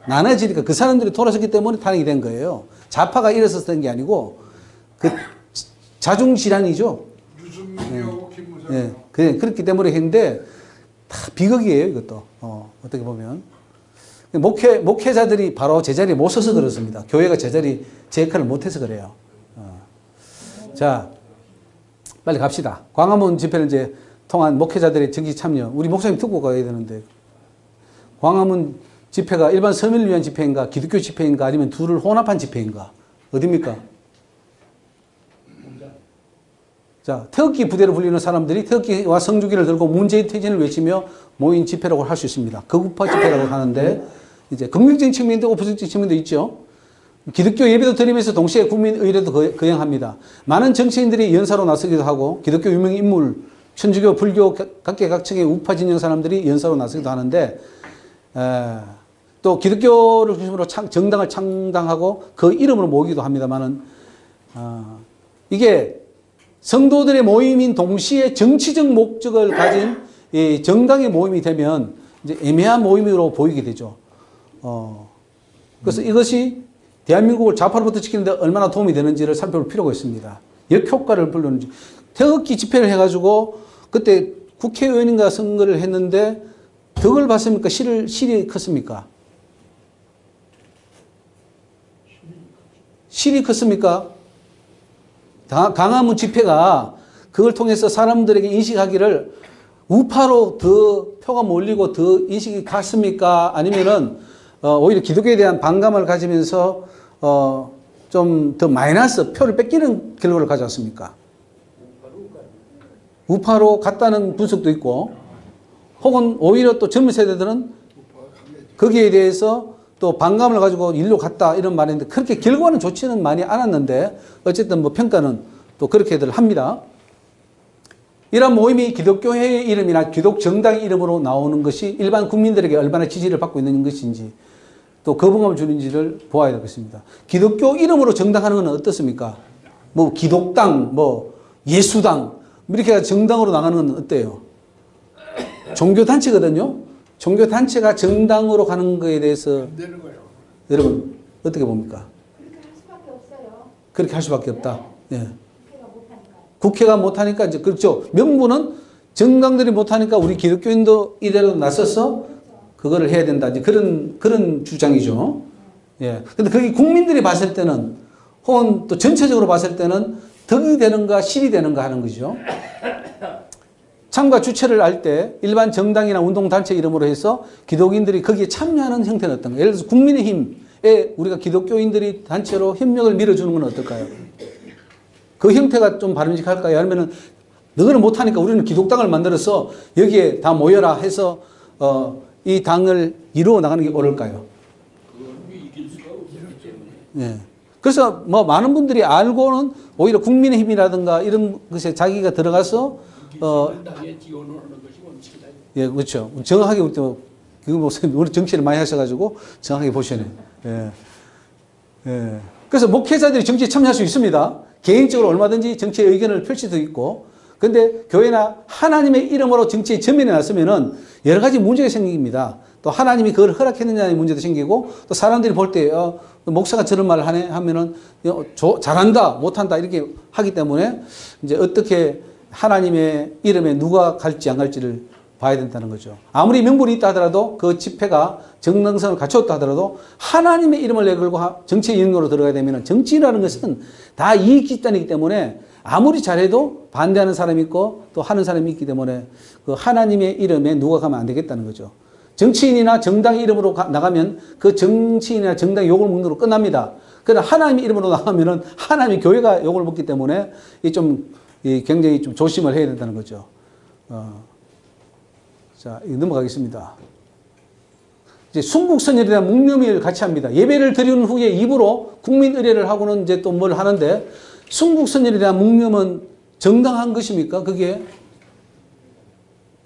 나눠지니까 그 사람들이 돌아섰기 때문에 탄핵이 된 거예요. 좌파가 이래서 된 게 아니고, 자중질환이죠. 유승민하고 김무성. 예. 그렇기 때문에 했는데, 다 비극이에요, 이것도. 어떻게 보면. 목회자들이 바로 제자리에 못 서서 그렇습니다. 교회가 제 역할을 못해서 그래요. 자, 빨리 갑시다. 광화문 집회를 이제 통한 목회자들의 정치 참여. 우리 목사님 듣고 가야 되는데, 광화문 집회가 일반 서민을 위한 집회인가, 기독교 집회인가, 아니면 둘을 혼합한 집회인가? 어디입니까? 자, 태극기 부대로 불리는 사람들이 태극기와 성주기를 들고 문재인 퇴진을 외치며 모인 집회라고 할 수 있습니다. 극우파 집회라고 하는데, 이제 긍정적인 측면도 부정적인 측면도 있죠. 기독교 예배도 드리면서 동시에 국민의례도 거행합니다. 많은 정치인들이 연사로 나서기도 하고, 기독교 유명 인물, 천주교, 불교, 각계각층의 우파 진영 사람들이 연사로 나서기도 하는데, 또 기독교를 중심으로 정당을 창당하고 그 이름으로 모이기도 합니다만은, 이게 성도들의 모임인 동시에 정치적 목적을 가진 이 정당의 모임이 되면 이제 애매한 모임으로 보이게 되죠. 그래서 이것이 대한민국을 좌파로부터 지키는데 얼마나 도움이 되는지를 살펴볼 필요가 있습니다. 역효과를 불러는지. 태극기 집회를 해가지고 그때 국회의원인가 선거를 했는데 덕을 봤습니까? 실이 컸습니까? 실이 컸습니까? 광화문 집회가 그걸 통해서 사람들에게 인식하기를 우파로 더 표가 몰리고 더 인식이 갔습니까? 아니면은 오히려 기독교에 대한 반감을 가지면서 좀 더 마이너스 표를 뺏기는 결과를 가져왔습니까? 우파로 갔다는 분석도 있고, 혹은 오히려 또 젊은 세대들은 거기에 대해서 또 반감을 가지고 일로 갔다 이런 말인데, 그렇게 결과는 좋지는 많이 않았는데 어쨌든 뭐 평가는 또 그렇게들 합니다. 이런 모임이 기독교회의 이름이나 기독 정당의 이름으로 나오는 것이 일반 국민들에게 얼마나 지지를 받고 있는 것인지, 또 거부감을 주는지를 보아야 되겠습니다. 기독교 이름으로 정당하는 건 어떻습니까? 뭐 기독당, 뭐 예수당 이렇게 정당으로 나가는 건 어때요? 종교단체거든요. 종교단체가 정당으로 가는 거에 대해서 안 되는 거예요. 여러분 어떻게 봅니까? 그렇게 할 수밖에 없어요. 그렇게 할 수밖에 없다. 예. 국회가 못하니까. 국회가 못하니까 이제 그렇죠. 명분은 정당들이 못하니까 우리 기독교인도 이대로 나서서 그거를 해야 된다. 이제 그런 주장이죠. 예. 근데 그게 국민들이 봤을 때는, 혹은 또 전체적으로 봤을 때는 덕이 되는가 실이 되는가 하는 거죠. 참가 주체를 알 때 일반 정당이나 운동단체 이름으로 해서 기독인들이 거기에 참여하는 형태는 어떤가? 예를 들어서 국민의힘에 우리가 기독교인들이 단체로 협력을 밀어주는 건 어떨까요? 그 형태가 좀 바람직할까요? 아니면은 너희는 못하니까 우리는 기독당을 만들어서 여기에 다 모여라 해서 이 당을 이루어 나가는 게 옳을까요? 예. 그래서 뭐 많은 분들이 알고는 오히려 국민의힘이라든가 이런 것에 자기가 들어가서 예, 그렇죠. 정확하게 우리 또 우리 정치를 많이 하셔가지고 정확하게 보시네. 예. 예. 그래서 목회자들이 정치에 참여할 수 있습니다. 개인적으로 얼마든지 정치의 의견을 펼칠 수 있고, 근데 교회나 하나님의 이름으로 정치에 전면에 났으면은 여러 가지 문제가 생깁니다. 또 하나님이 그걸 허락했느냐의 문제도 생기고, 또 사람들이 볼 때 목사가 저런 말을 하네 하면은 잘한다 못한다 이렇게 하기 때문에 이제 어떻게 하나님의 이름에 누가 갈지 안 갈지를 봐야 된다는 거죠. 아무리 명분이 있다 하더라도 그 집회가 정당성을 갖췄다 하더라도 하나님의 이름을 내걸고 정치의 영역으로 들어가야 되면, 정치라는 것은 다 이익 집단이기 때문에 아무리 잘해도 반대하는 사람이 있고 또 하는 사람이 있기 때문에 그 하나님의 이름에 누가 가면 안 되겠다는 거죠. 정치인이나 정당의 이름으로 나가면 그 정치인이나 정당의 욕을 먹는 걸로 끝납니다. 그러나 하나님의 이름으로 나가면은 하나님의 교회가 욕을 먹기 때문에 굉장히 좀 조심을 해야 된다는 거죠. 자, 넘어가겠습니다. 이제 순국선열에 대한 묵념을 같이 합니다. 예배를 드리는 후에 입으로 국민 의례를 하고는 이제 또 뭘 하는데, 순국선열에 대한 묵념은 정당한 것입니까? 그게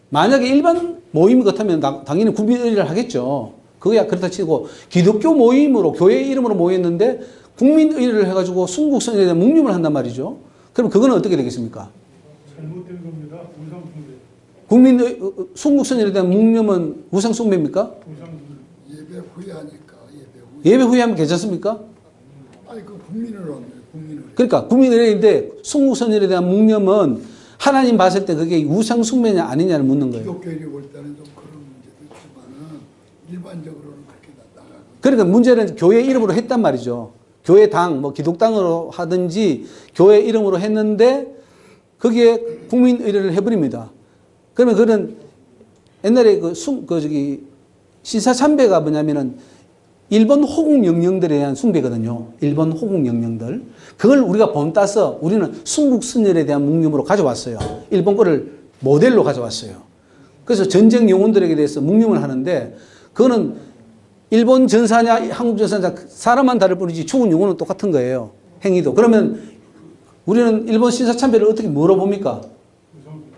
만약에 일반 모임 같으면 당연히 국민 의례를 하겠죠. 그거야 그렇다 치고 기독교 모임으로 교회 이름으로 모였는데 국민 의례를 해가지고 순국선열에 대한 묵념을 한단 말이죠. 그럼 그거는 어떻게 되겠습니까? 잘못된 겁니다. 우상숭배. 순국선열에 대한 묵념은 우상숭배입니까? 예배 후에 하니까 예배 후에 하면 괜찮습니까? 아니 그 국민으로 합니다. 국민을. 그러니까 국민의례인데 순국선열에 대한 묵념은 하나님 봤을 때 그게 우상숭배냐 아니냐를 묻는 거예요. 기독교인이 볼 때는 좀 그런 문제도 있지만은 일반적으로는 그렇게 나가고. 그러니까 문제는 교회 이름으로 했단 말이죠. 교회 당, 뭐 기독당으로 하든지 교회 이름으로 했는데 거기에 국민의례를 해버립니다. 그러면 그런 옛날에 신사참배가 뭐냐면은 일본 호국 영령들에 대한 숭배거든요. 일본 호국 영령들. 그걸 우리가 본따서 우리는 순국선열에 대한 묵념으로 가져왔어요. 일본 거를 모델로 가져왔어요. 그래서 전쟁 영혼들에게 대해서 묵념을 하는데, 그거는 일본 전사냐 한국 전사냐 사람만 다를 뿐이지 죽은 영혼은 똑같은 거예요. 행위도. 그러면 우리는 일본 신사참배를 어떻게 물어봅니까?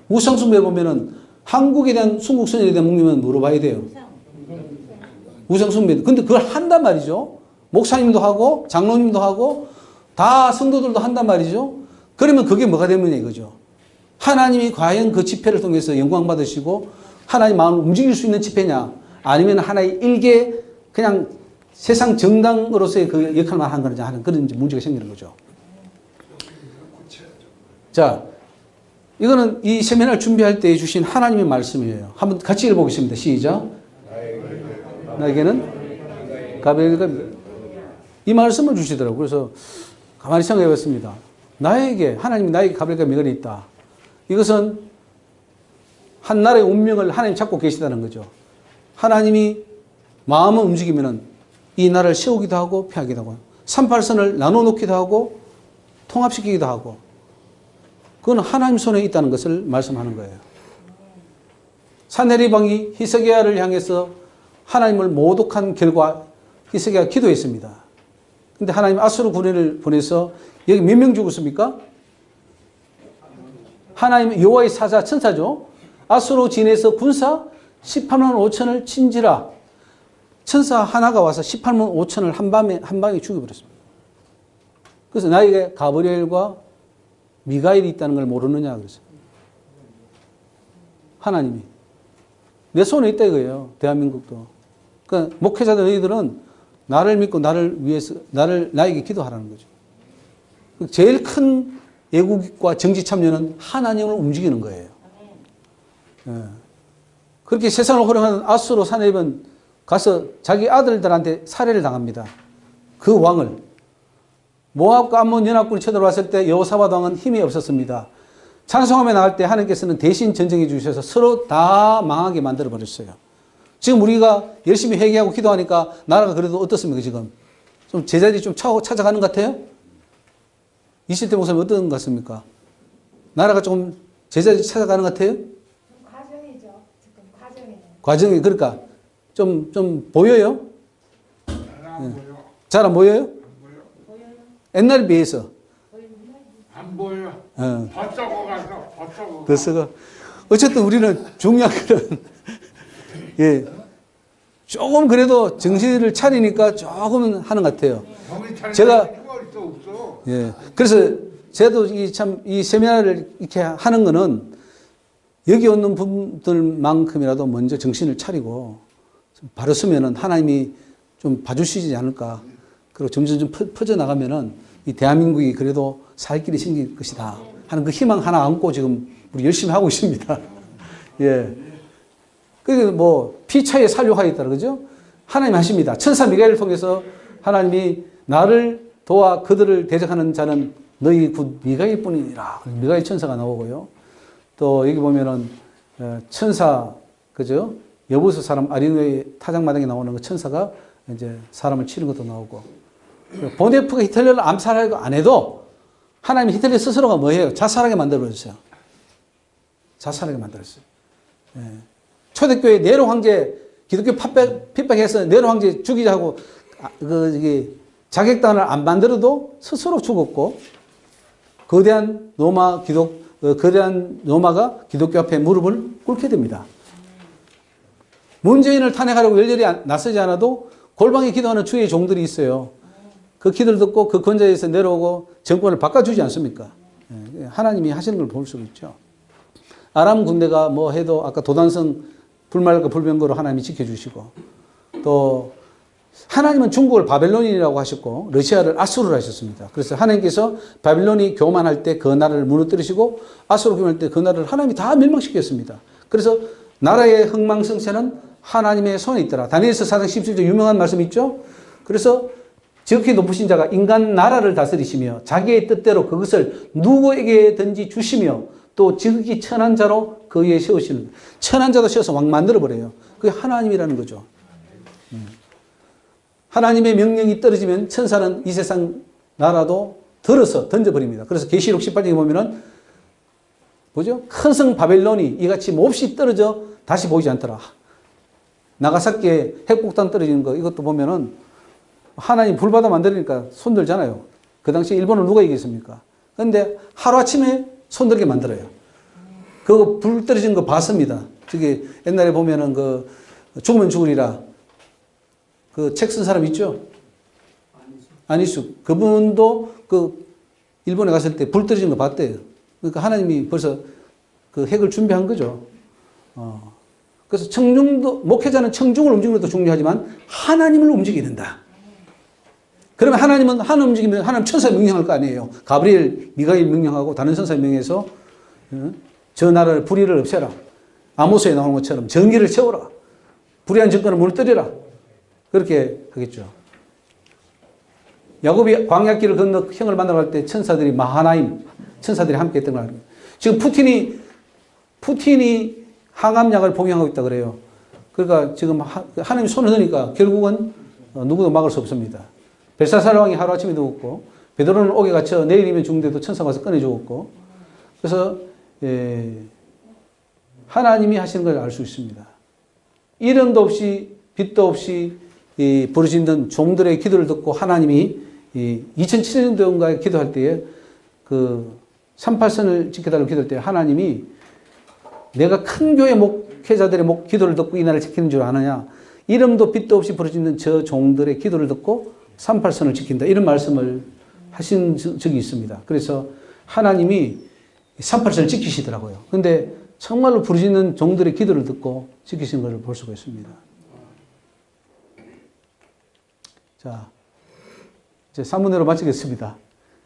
우상숭배를 보면은 한국에 대한 순국선열에 대한 묵념은 물어봐야 돼요. 우상숭배. 근데 그걸 한단 말이죠. 목사님도 하고 장로님도 하고 다 성도들도 한단 말이죠. 그러면 그게 뭐가 되느냐 이거죠. 하나님이 과연 그 집회를 통해서 영광 받으시고 하나님 마음을 움직일 수 있는 집회냐, 아니면 하나의 일개 그냥 세상 정당으로서의 그 역할만 한 거냐 하는 그런 문제가 생기는 거죠. 자, 이거는 이 세미나를 준비할 때 주신 하나님의 말씀이에요. 한번 같이 읽어보겠습니다. 시작. 나에게는 가벨가 이 말씀을 주시더라고요. 그래서 가만히 생각해 봤습니다. 하나님이 나에게 가벨과 미간이 있다. 이것은 한 나라의 운명을 하나님이 잡고 계시다는 거죠. 하나님이 마음을 움직이면은 이 나라를 세우기도 하고 폐하기도 하고, 38선을 나눠 놓기도 하고 통합시키기도 하고 그건 하나님 손에 있다는 것을 말씀하는 거예요. 산헤리방이 히스기야를 향해서 하나님을 모독한 결과 히스기야가 기도했습니다. 근데 하나님 아수르 군인을 보내서 여기 몇 명 죽었습니까? 하나님 여호와의 사자 천사죠. 아수르 진에서 군사 18만 5천을 친지라. 천사 하나가 와서 18만 5천을 한 방에 죽여버렸습니다. 그래서 나에게 가브리엘과 미가엘이 있다는 걸 모르느냐 그랬어요. 하나님이 내 손에 있다 이거예요. 대한민국도. 그러니까 목회자들 너희들은 나를 믿고 나를 위해서 나에게 기도하라는 거죠. 제일 큰 애국과 정치 참여는 하나님을 움직이는 거예요. 예. 그렇게 세상을 호령하는 아수르 산헤립은 가서 자기 아들들한테 살해를 당합니다. 그 왕을. 모압과 암몬 연합군이 쳐들어왔을 때 여호사밧 왕은 힘이 없었습니다. 찬송하며 나갈 때 하나님께서는 대신 전쟁해 주셔서 서로 다 망하게 만들어 버렸어요. 지금 우리가 열심히 회개하고 기도하니까 나라가 그래도 어떻습니까 지금? 좀 제자리 좀 찾아가는 것 같아요? 20대 목사님 어떤 것 같습니까? 나라가 조금 제자리 찾아가는 것 같아요? 과정이죠. 지금 과정이에요. 과정이 그러니까 좀 보여요? 잘 안 보여요? 옛날에 비해서. 안 보여. 벗자고 가서 벗자고. 그래서 어쨌든 우리는 중요한 거는 예, 조금 그래도 정신을 차리니까 조금은 하는 것 같아요. 제가 예, 그래서 저도 이 세미나를 이렇게 하는 거는 여기 오는 분들만큼이라도 먼저 정신을 차리고 바로 서면은 하나님이 좀 봐주시지 않을까. 그리고 점점 좀 퍼져나가면은 이 대한민국이 그래도 살 길이 생길 것이다 하는 그 희망 하나 안고 지금 우리 열심히 하고 있습니다. 예. 그게 뭐 피 차에 살려하였다 그러죠? 하나님 하십니다. 천사 미가엘을 통해서 하나님이 나를 도와 그들을 대적하는 자는 너희 곧 미가엘 뿐이니라. 미가엘 천사가 나오고요. 또 여기 보면은 천사 그죠? 여보스 사람 아리노의 타작마당에 나오는 그 천사가 이제 사람을 치는 것도 나오고 보네프가 히틀러를 암살하고 안 해도 하나님이 히틀러 스스로가 뭐예요? 자살하게 만들어줬어요. 자살하게 만들었어요. 예. 초대교회 네로 황제 기독교 핍박해서 네로 황제 죽이자고 자객단을 안 만들어도 스스로 죽었고 거대한 로마가 기독교 앞에 무릎을 꿇게 됩니다. 문재인을 탄핵하려고 열렬히 나서지 않아도 골방에 기도하는 주의 종들이 있어요. 그 기도를 듣고 그 권좌에서 내려오고 정권을 바꿔주지 않습니까? 하나님이 하시는 걸 볼 수 있죠. 아람 군대가 뭐 해도 아까 도단성 불말과 불병거로 하나님이 지켜주시고 또 하나님은 중국을 바벨론이라고 하셨고 러시아를 아수르로 하셨습니다. 그래서 하나님께서 바벨론이 교만할 때 그 나라를 무너뜨리시고 아수르 교만할 때 그 나라를 하나님이 다 멸망시켰습니다. 그래서 나라의 흥망성쇠는 하나님의 손에 있더라. 다니엘서 4장 17절 유명한 말씀 있죠? 그래서 지극히 높으신 자가 인간 나라를 다스리시며 자기의 뜻대로 그것을 누구에게든지 주시며 또 지극히 천한 자로 그 위에 세우시는 천한 자도 세워서 왕 만들어버려요. 그게 하나님이라는 거죠. 하나님의 명령이 떨어지면 천사는 이 세상 나라도 들어서 던져버립니다. 그래서 계시록 18장에 보면은 뭐죠? 큰 성 바벨론이 이같이 몹시 떨어져 다시 보이지 않더라. 나가사키에 핵폭탄 떨어지는 거 이것도 보면은 하나님 불바다 만들으니까 손들잖아요. 그 당시에 일본을 누가 이겼습니까? 그런데 하루아침에 손들게 만들어요. 그거 불 떨어진 거 봤습니다. 저기 옛날에 보면은 그 죽으면 죽으리라 그 책 쓴 사람 있죠? 안희숙. 그분도 그 일본에 갔을 때 불 떨어진 거 봤대요. 그러니까 하나님이 벌써 그 핵을 준비한 거죠. 그래서 목회자는 청중을 움직이는 것도 중요하지만 하나님을 움직여야 된다. 그러면 하나님은 하나님 움직이면 하나님 천사 명령할 거 아니에요. 가브리엘, 미가엘 명령하고 다른 천사 명령해서 저 나라를 불의를 없애라. 아모스에 나오는 것처럼 정의를 세워라. 불의한 정권을 무너뜨려라. 그렇게 하겠죠. 야곱이 광야길을 건너 형을 만나러 갈 때 천사들이 마하나임 천사들이 함께 했던 걸 알고. 지금 푸틴이 항암약을 복용하고 있다 그래요. 그러니까 지금 하나님이 손을 넣으니까 결국은 누구도 막을 수 없습니다. 벨사살 왕이 하루아침에 누웠고 베드로는 옥에 갇혀 내일이면 죽는데도 천사가 와서 꺼내주었고, 그래서 하나님이 하시는 걸 알 수 있습니다. 이름도 없이 빛도 없이 부르짖는 종들의 기도를 듣고 하나님이 2007년도인가에 기도할 때에 그 38선을 지켜달라고 기도할 때 하나님이 내가 큰 교회 목회자들의 기도를 듣고 이 나라를 지키는 줄 아느냐. 이름도 빛도 없이 부르짖는 저 종들의 기도를 듣고 38선을 지킨다. 이런 말씀을 하신 적이 있습니다. 그래서 하나님이 38선을 지키시더라고요. 근데 정말로 부르짖는 종들의 기도를 듣고 지키신 것을 볼 수가 있습니다. 자, 이제 사문으로 마치겠습니다.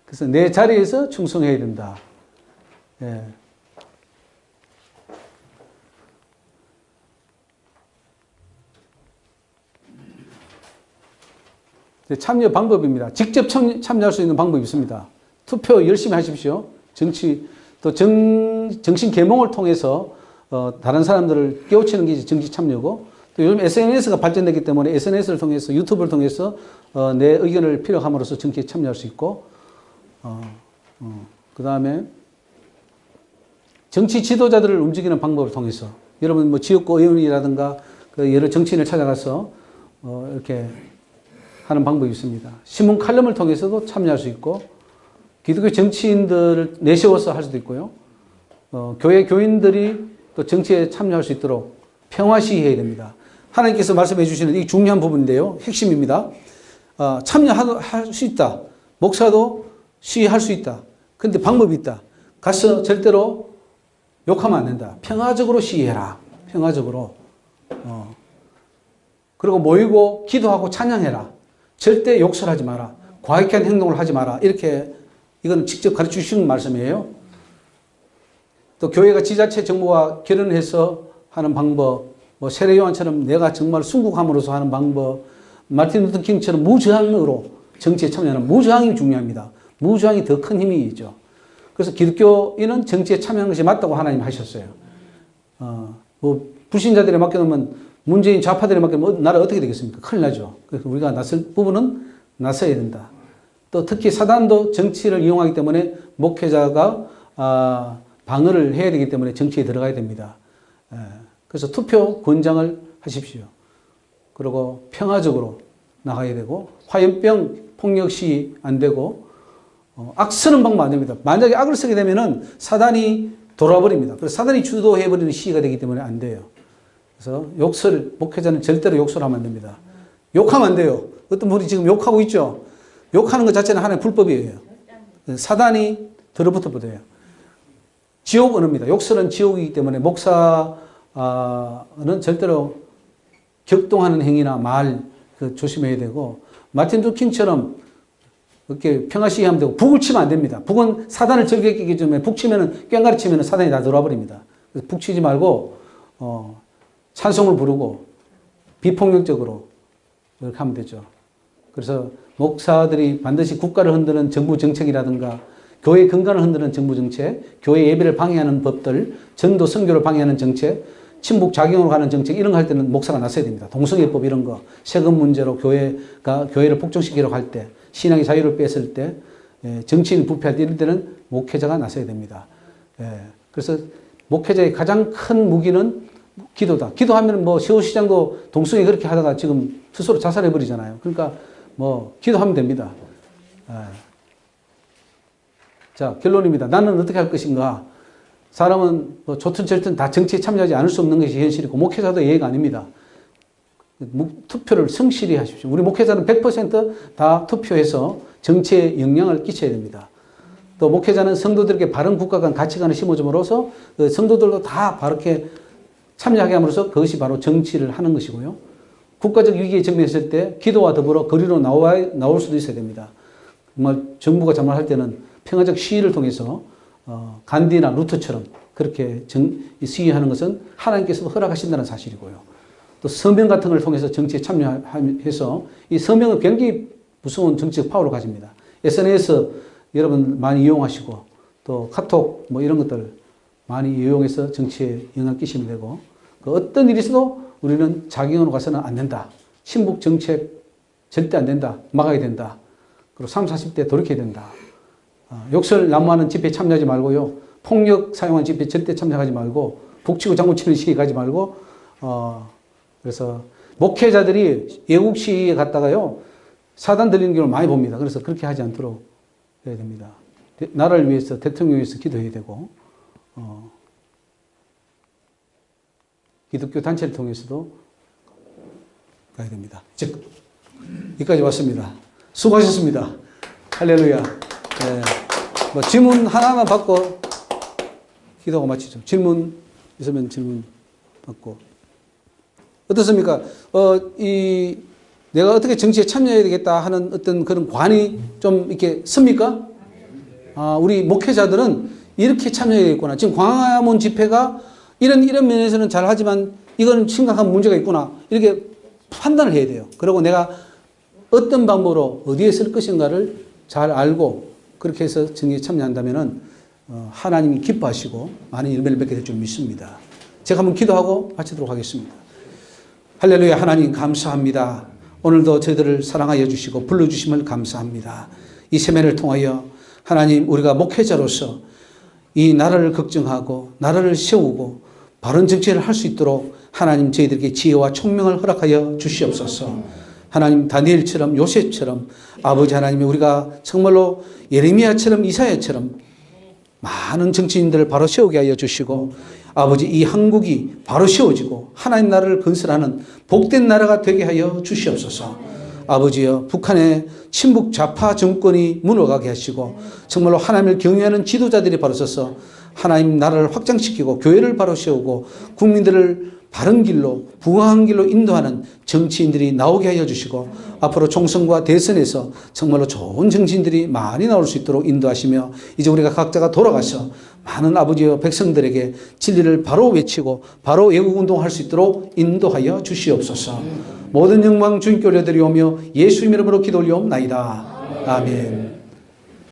그래서 내 자리에서 충성해야 된다. 예. 참여 방법입니다. 직접 참여할 수 있는 방법이 있습니다. 투표 열심히 하십시오. 정치, 또 정신 계몽을 통해서 다른 사람들을 깨우치는 게 정치 참여고, 또 요즘 SNS가 발전됐기 때문에 SNS를 통해서, 유튜브를 통해서 내 의견을 피력함으로써 정치에 참여할 수 있고, 그 다음에 정치 지도자들을 움직이는 방법을 통해서, 여러분 뭐 지역구 의원이라든가 그 여러 정치인을 찾아가서 이렇게 하는 방법이 있습니다. 신문 칼럼을 통해서도 참여할 수 있고, 기독교 정치인들을 내세워서 할 수도 있고요. 교회 교인들이 또 정치에 참여할 수 있도록 평화 시위해야 됩니다. 하나님께서 말씀해 주시는 이 중요한 부분인데요. 핵심입니다. 참여할 수 있다. 목사도 시위할 수 있다. 그런데 방법이 있다. 가서 절대로 욕하면 안 된다. 평화적으로 시위해라. 평화적으로. 그리고 모이고 기도하고 찬양해라. 절대 욕설하지 마라. 과격한 행동을 하지 마라. 이렇게 이건 직접 가르쳐 주시는 말씀이에요. 또 교회가 지자체 정부와 결연해서 하는 방법, 뭐 세례요한처럼 내가 정말 순국함으로써 하는 방법, 마틴 루터 킹처럼 무저항으로 정치에 참여하는 무저항이 중요합니다. 무저항이 더 큰 힘이 있죠. 그래서 기독교인은 정치에 참여하는 것이 맞다고 하나님 하셨어요. 뭐 불신자들에 맡겨놓으면, 문재인 좌파들에 맡기면 나라 어떻게 되겠습니까? 큰일 나죠. 그래서 우리가 나설 부분은 나서야 된다. 또 특히 사단도 정치를 이용하기 때문에 목회자가 방어를 해야 되기 때문에 정치에 들어가야 됩니다. 그래서 투표 권장을 하십시오. 그리고 평화적으로 나가야 되고, 화염병 폭력 시위 안 되고, 악 쓰는 방법 안 됩니다. 만약에 악을 쓰게 되면은 사단이 돌아버립니다. 그래서 사단이 주도해버리는 시위가 되기 때문에 안 돼요. 그래서 목회자는 절대로 욕설하면 안 됩니다. 욕하면 안 돼요. 어떤 분이 지금 욕하고 있죠. 욕하는 것 자체는 하나의 불법이에요. 사단이 들어붙어 버려요. 지옥 언어입니다. 욕설은 지옥이기 때문에 목사는 절대로 격동하는 행위나 말 조심해야 되고, 마틴 루터 킹처럼 이렇게 평화 시위하면 되고, 북을 치면 안 됩니다. 북은 사단을 절개끼기 전에 북 치면은, 꽹가리 치면은 사단이 다 돌아버립니다. 그래서 북 치지 말고 찬송을 부르고 비폭력적으로 이렇게 하면 되죠. 그래서 목사들이 반드시 국가를 흔드는 정부 정책이라든가, 교회 근간을 흔드는 정부 정책, 교회 예배를 방해하는 법들, 전도 선교를 방해하는 정책, 친북 작용으로 가는 정책, 이런 거 할 때는 목사가 나서야 됩니다. 동성애법 이런 거, 세금 문제로 교회를 폭정시키려고 할 때, 신앙의 자유를 뺐을 때, 정치인 부패할 때, 이럴 때는 목회자가 나서야 됩니다. 그래서 목회자의 가장 큰 무기는 기도다. 기도하면 뭐 서울시장도 동성애 그렇게 하다가 지금 스스로 자살해버리잖아요. 그러니까 뭐 기도하면 됩니다. 자, 결론입니다. 나는 어떻게 할 것인가? 사람은 뭐 좋든 싫든 다 정치에 참여하지 않을 수 없는 것이 현실이고, 목회자도 예의가 아닙니다. 투표를 성실히 하십시오. 우리 목회자는 100% 투표해서 정치에 영향을 끼쳐야 됩니다. 또 목회자는 성도들에게 바른 국가관 가치관을 심어줌으로써 그 성도들도 다 바르게 참여하게 함으로써 그것이 바로 정치를 하는 것이고요. 국가적 위기에 직면했을 때 기도와 더불어 거리로 나올 수도 있어야 됩니다. 정말 정부가 잘못할 때는 평화적 시위를 통해서 간디나 루터처럼 그렇게 시위하는 것은 하나님께서도 허락하신다는 사실이고요. 또 서명 같은 걸 통해서 정치에 참여해서, 이 서명은 굉장히 무서운 정치적 파워를 가집니다. SNS 여러분 많이 이용하시고, 또 카톡 뭐 이런 것들 많이 이용해서 정치에 영향을 끼시면 되고, 그 어떤 일이 있어도 우리는 자경으로 가서는 안 된다. 친북 정책 절대 안 된다. 막아야 된다. 그리고 30, 40대 돌이켜야 된다. 욕설 난무하는 집회에 참여하지 말고요. 폭력 사용하는 집회에 절대 참여하지 말고, 북치고 장구치는 시위에 가지 말고, 그래서 목회자들이 외국 시위에 갔다가요, 사단 들리는 경우를 많이 봅니다. 그래서 그렇게 하지 않도록 해야 됩니다. 나라를 위해서, 대통령을 위해서 기도해야 되고, 기독교 단체를 통해서도 가야 됩니다. 즉, 여기까지 왔습니다. 수고하셨습니다. 할렐루야. 네. 뭐 질문 하나만 받고 기도하고 마치죠. 질문 있으면 질문 받고. 어떻습니까? 내가 어떻게 정치에 참여해야 되겠다 하는 어떤 그런 관이 좀 이렇게 섭니까? 우리 목회자들은 이렇게 참여해야겠구나. 지금 광화문 집회가 이런 면에서는 잘 하지만 이건 심각한 문제가 있구나. 이렇게 판단을 해야 돼요. 그리고 내가 어떤 방법으로 어디에 쓸 것인가를 잘 알고 그렇게 해서 정치에 참여한다면은 하나님이 기뻐하시고 많은 열매를 맺게 될 줄 믿습니다. 제가 한번 기도하고 마치도록 하겠습니다. 할렐루야. 하나님 감사합니다. 오늘도 저희들을 사랑하여 주시고 불러주심을 감사합니다. 이 세면을 통하여 하나님 우리가 목회자로서 이 나라를 걱정하고 나라를 세우고 바른 정치를 할 수 있도록 하나님 저희들에게 지혜와 총명을 허락하여 주시옵소서. 하나님 다니엘처럼 요셉처럼 아버지 하나님이 우리가 정말로 예레미야처럼 이사야처럼 많은 정치인들을 바로 세우게 하여 주시고 아버지 이 한국이 바로 세워지고 하나님 나라를 건설하는 복된 나라가 되게 하여 주시옵소서. 아버지여 북한의 친북 좌파 정권이 무너가게 하시고 정말로 하나님을 경외하는 지도자들이 바로 서서 하나님 나라를 확장시키고 교회를 바로 세우고 국민들을 바른 길로 부강한 길로 인도하는 정치인들이 나오게 하여 주시고 앞으로 총선과 대선에서 정말로 좋은 정치인들이 많이 나올 수 있도록 인도하시며 이제 우리가 각자가 돌아가서 많은 아버지와 백성들에게 진리를 바로 외치고 바로 애국운동할 수 있도록 인도하여 주시옵소서. 모든 영광 주님께 올려드리오며 예수 이름으로 기도 올리옵나이다. 아멘.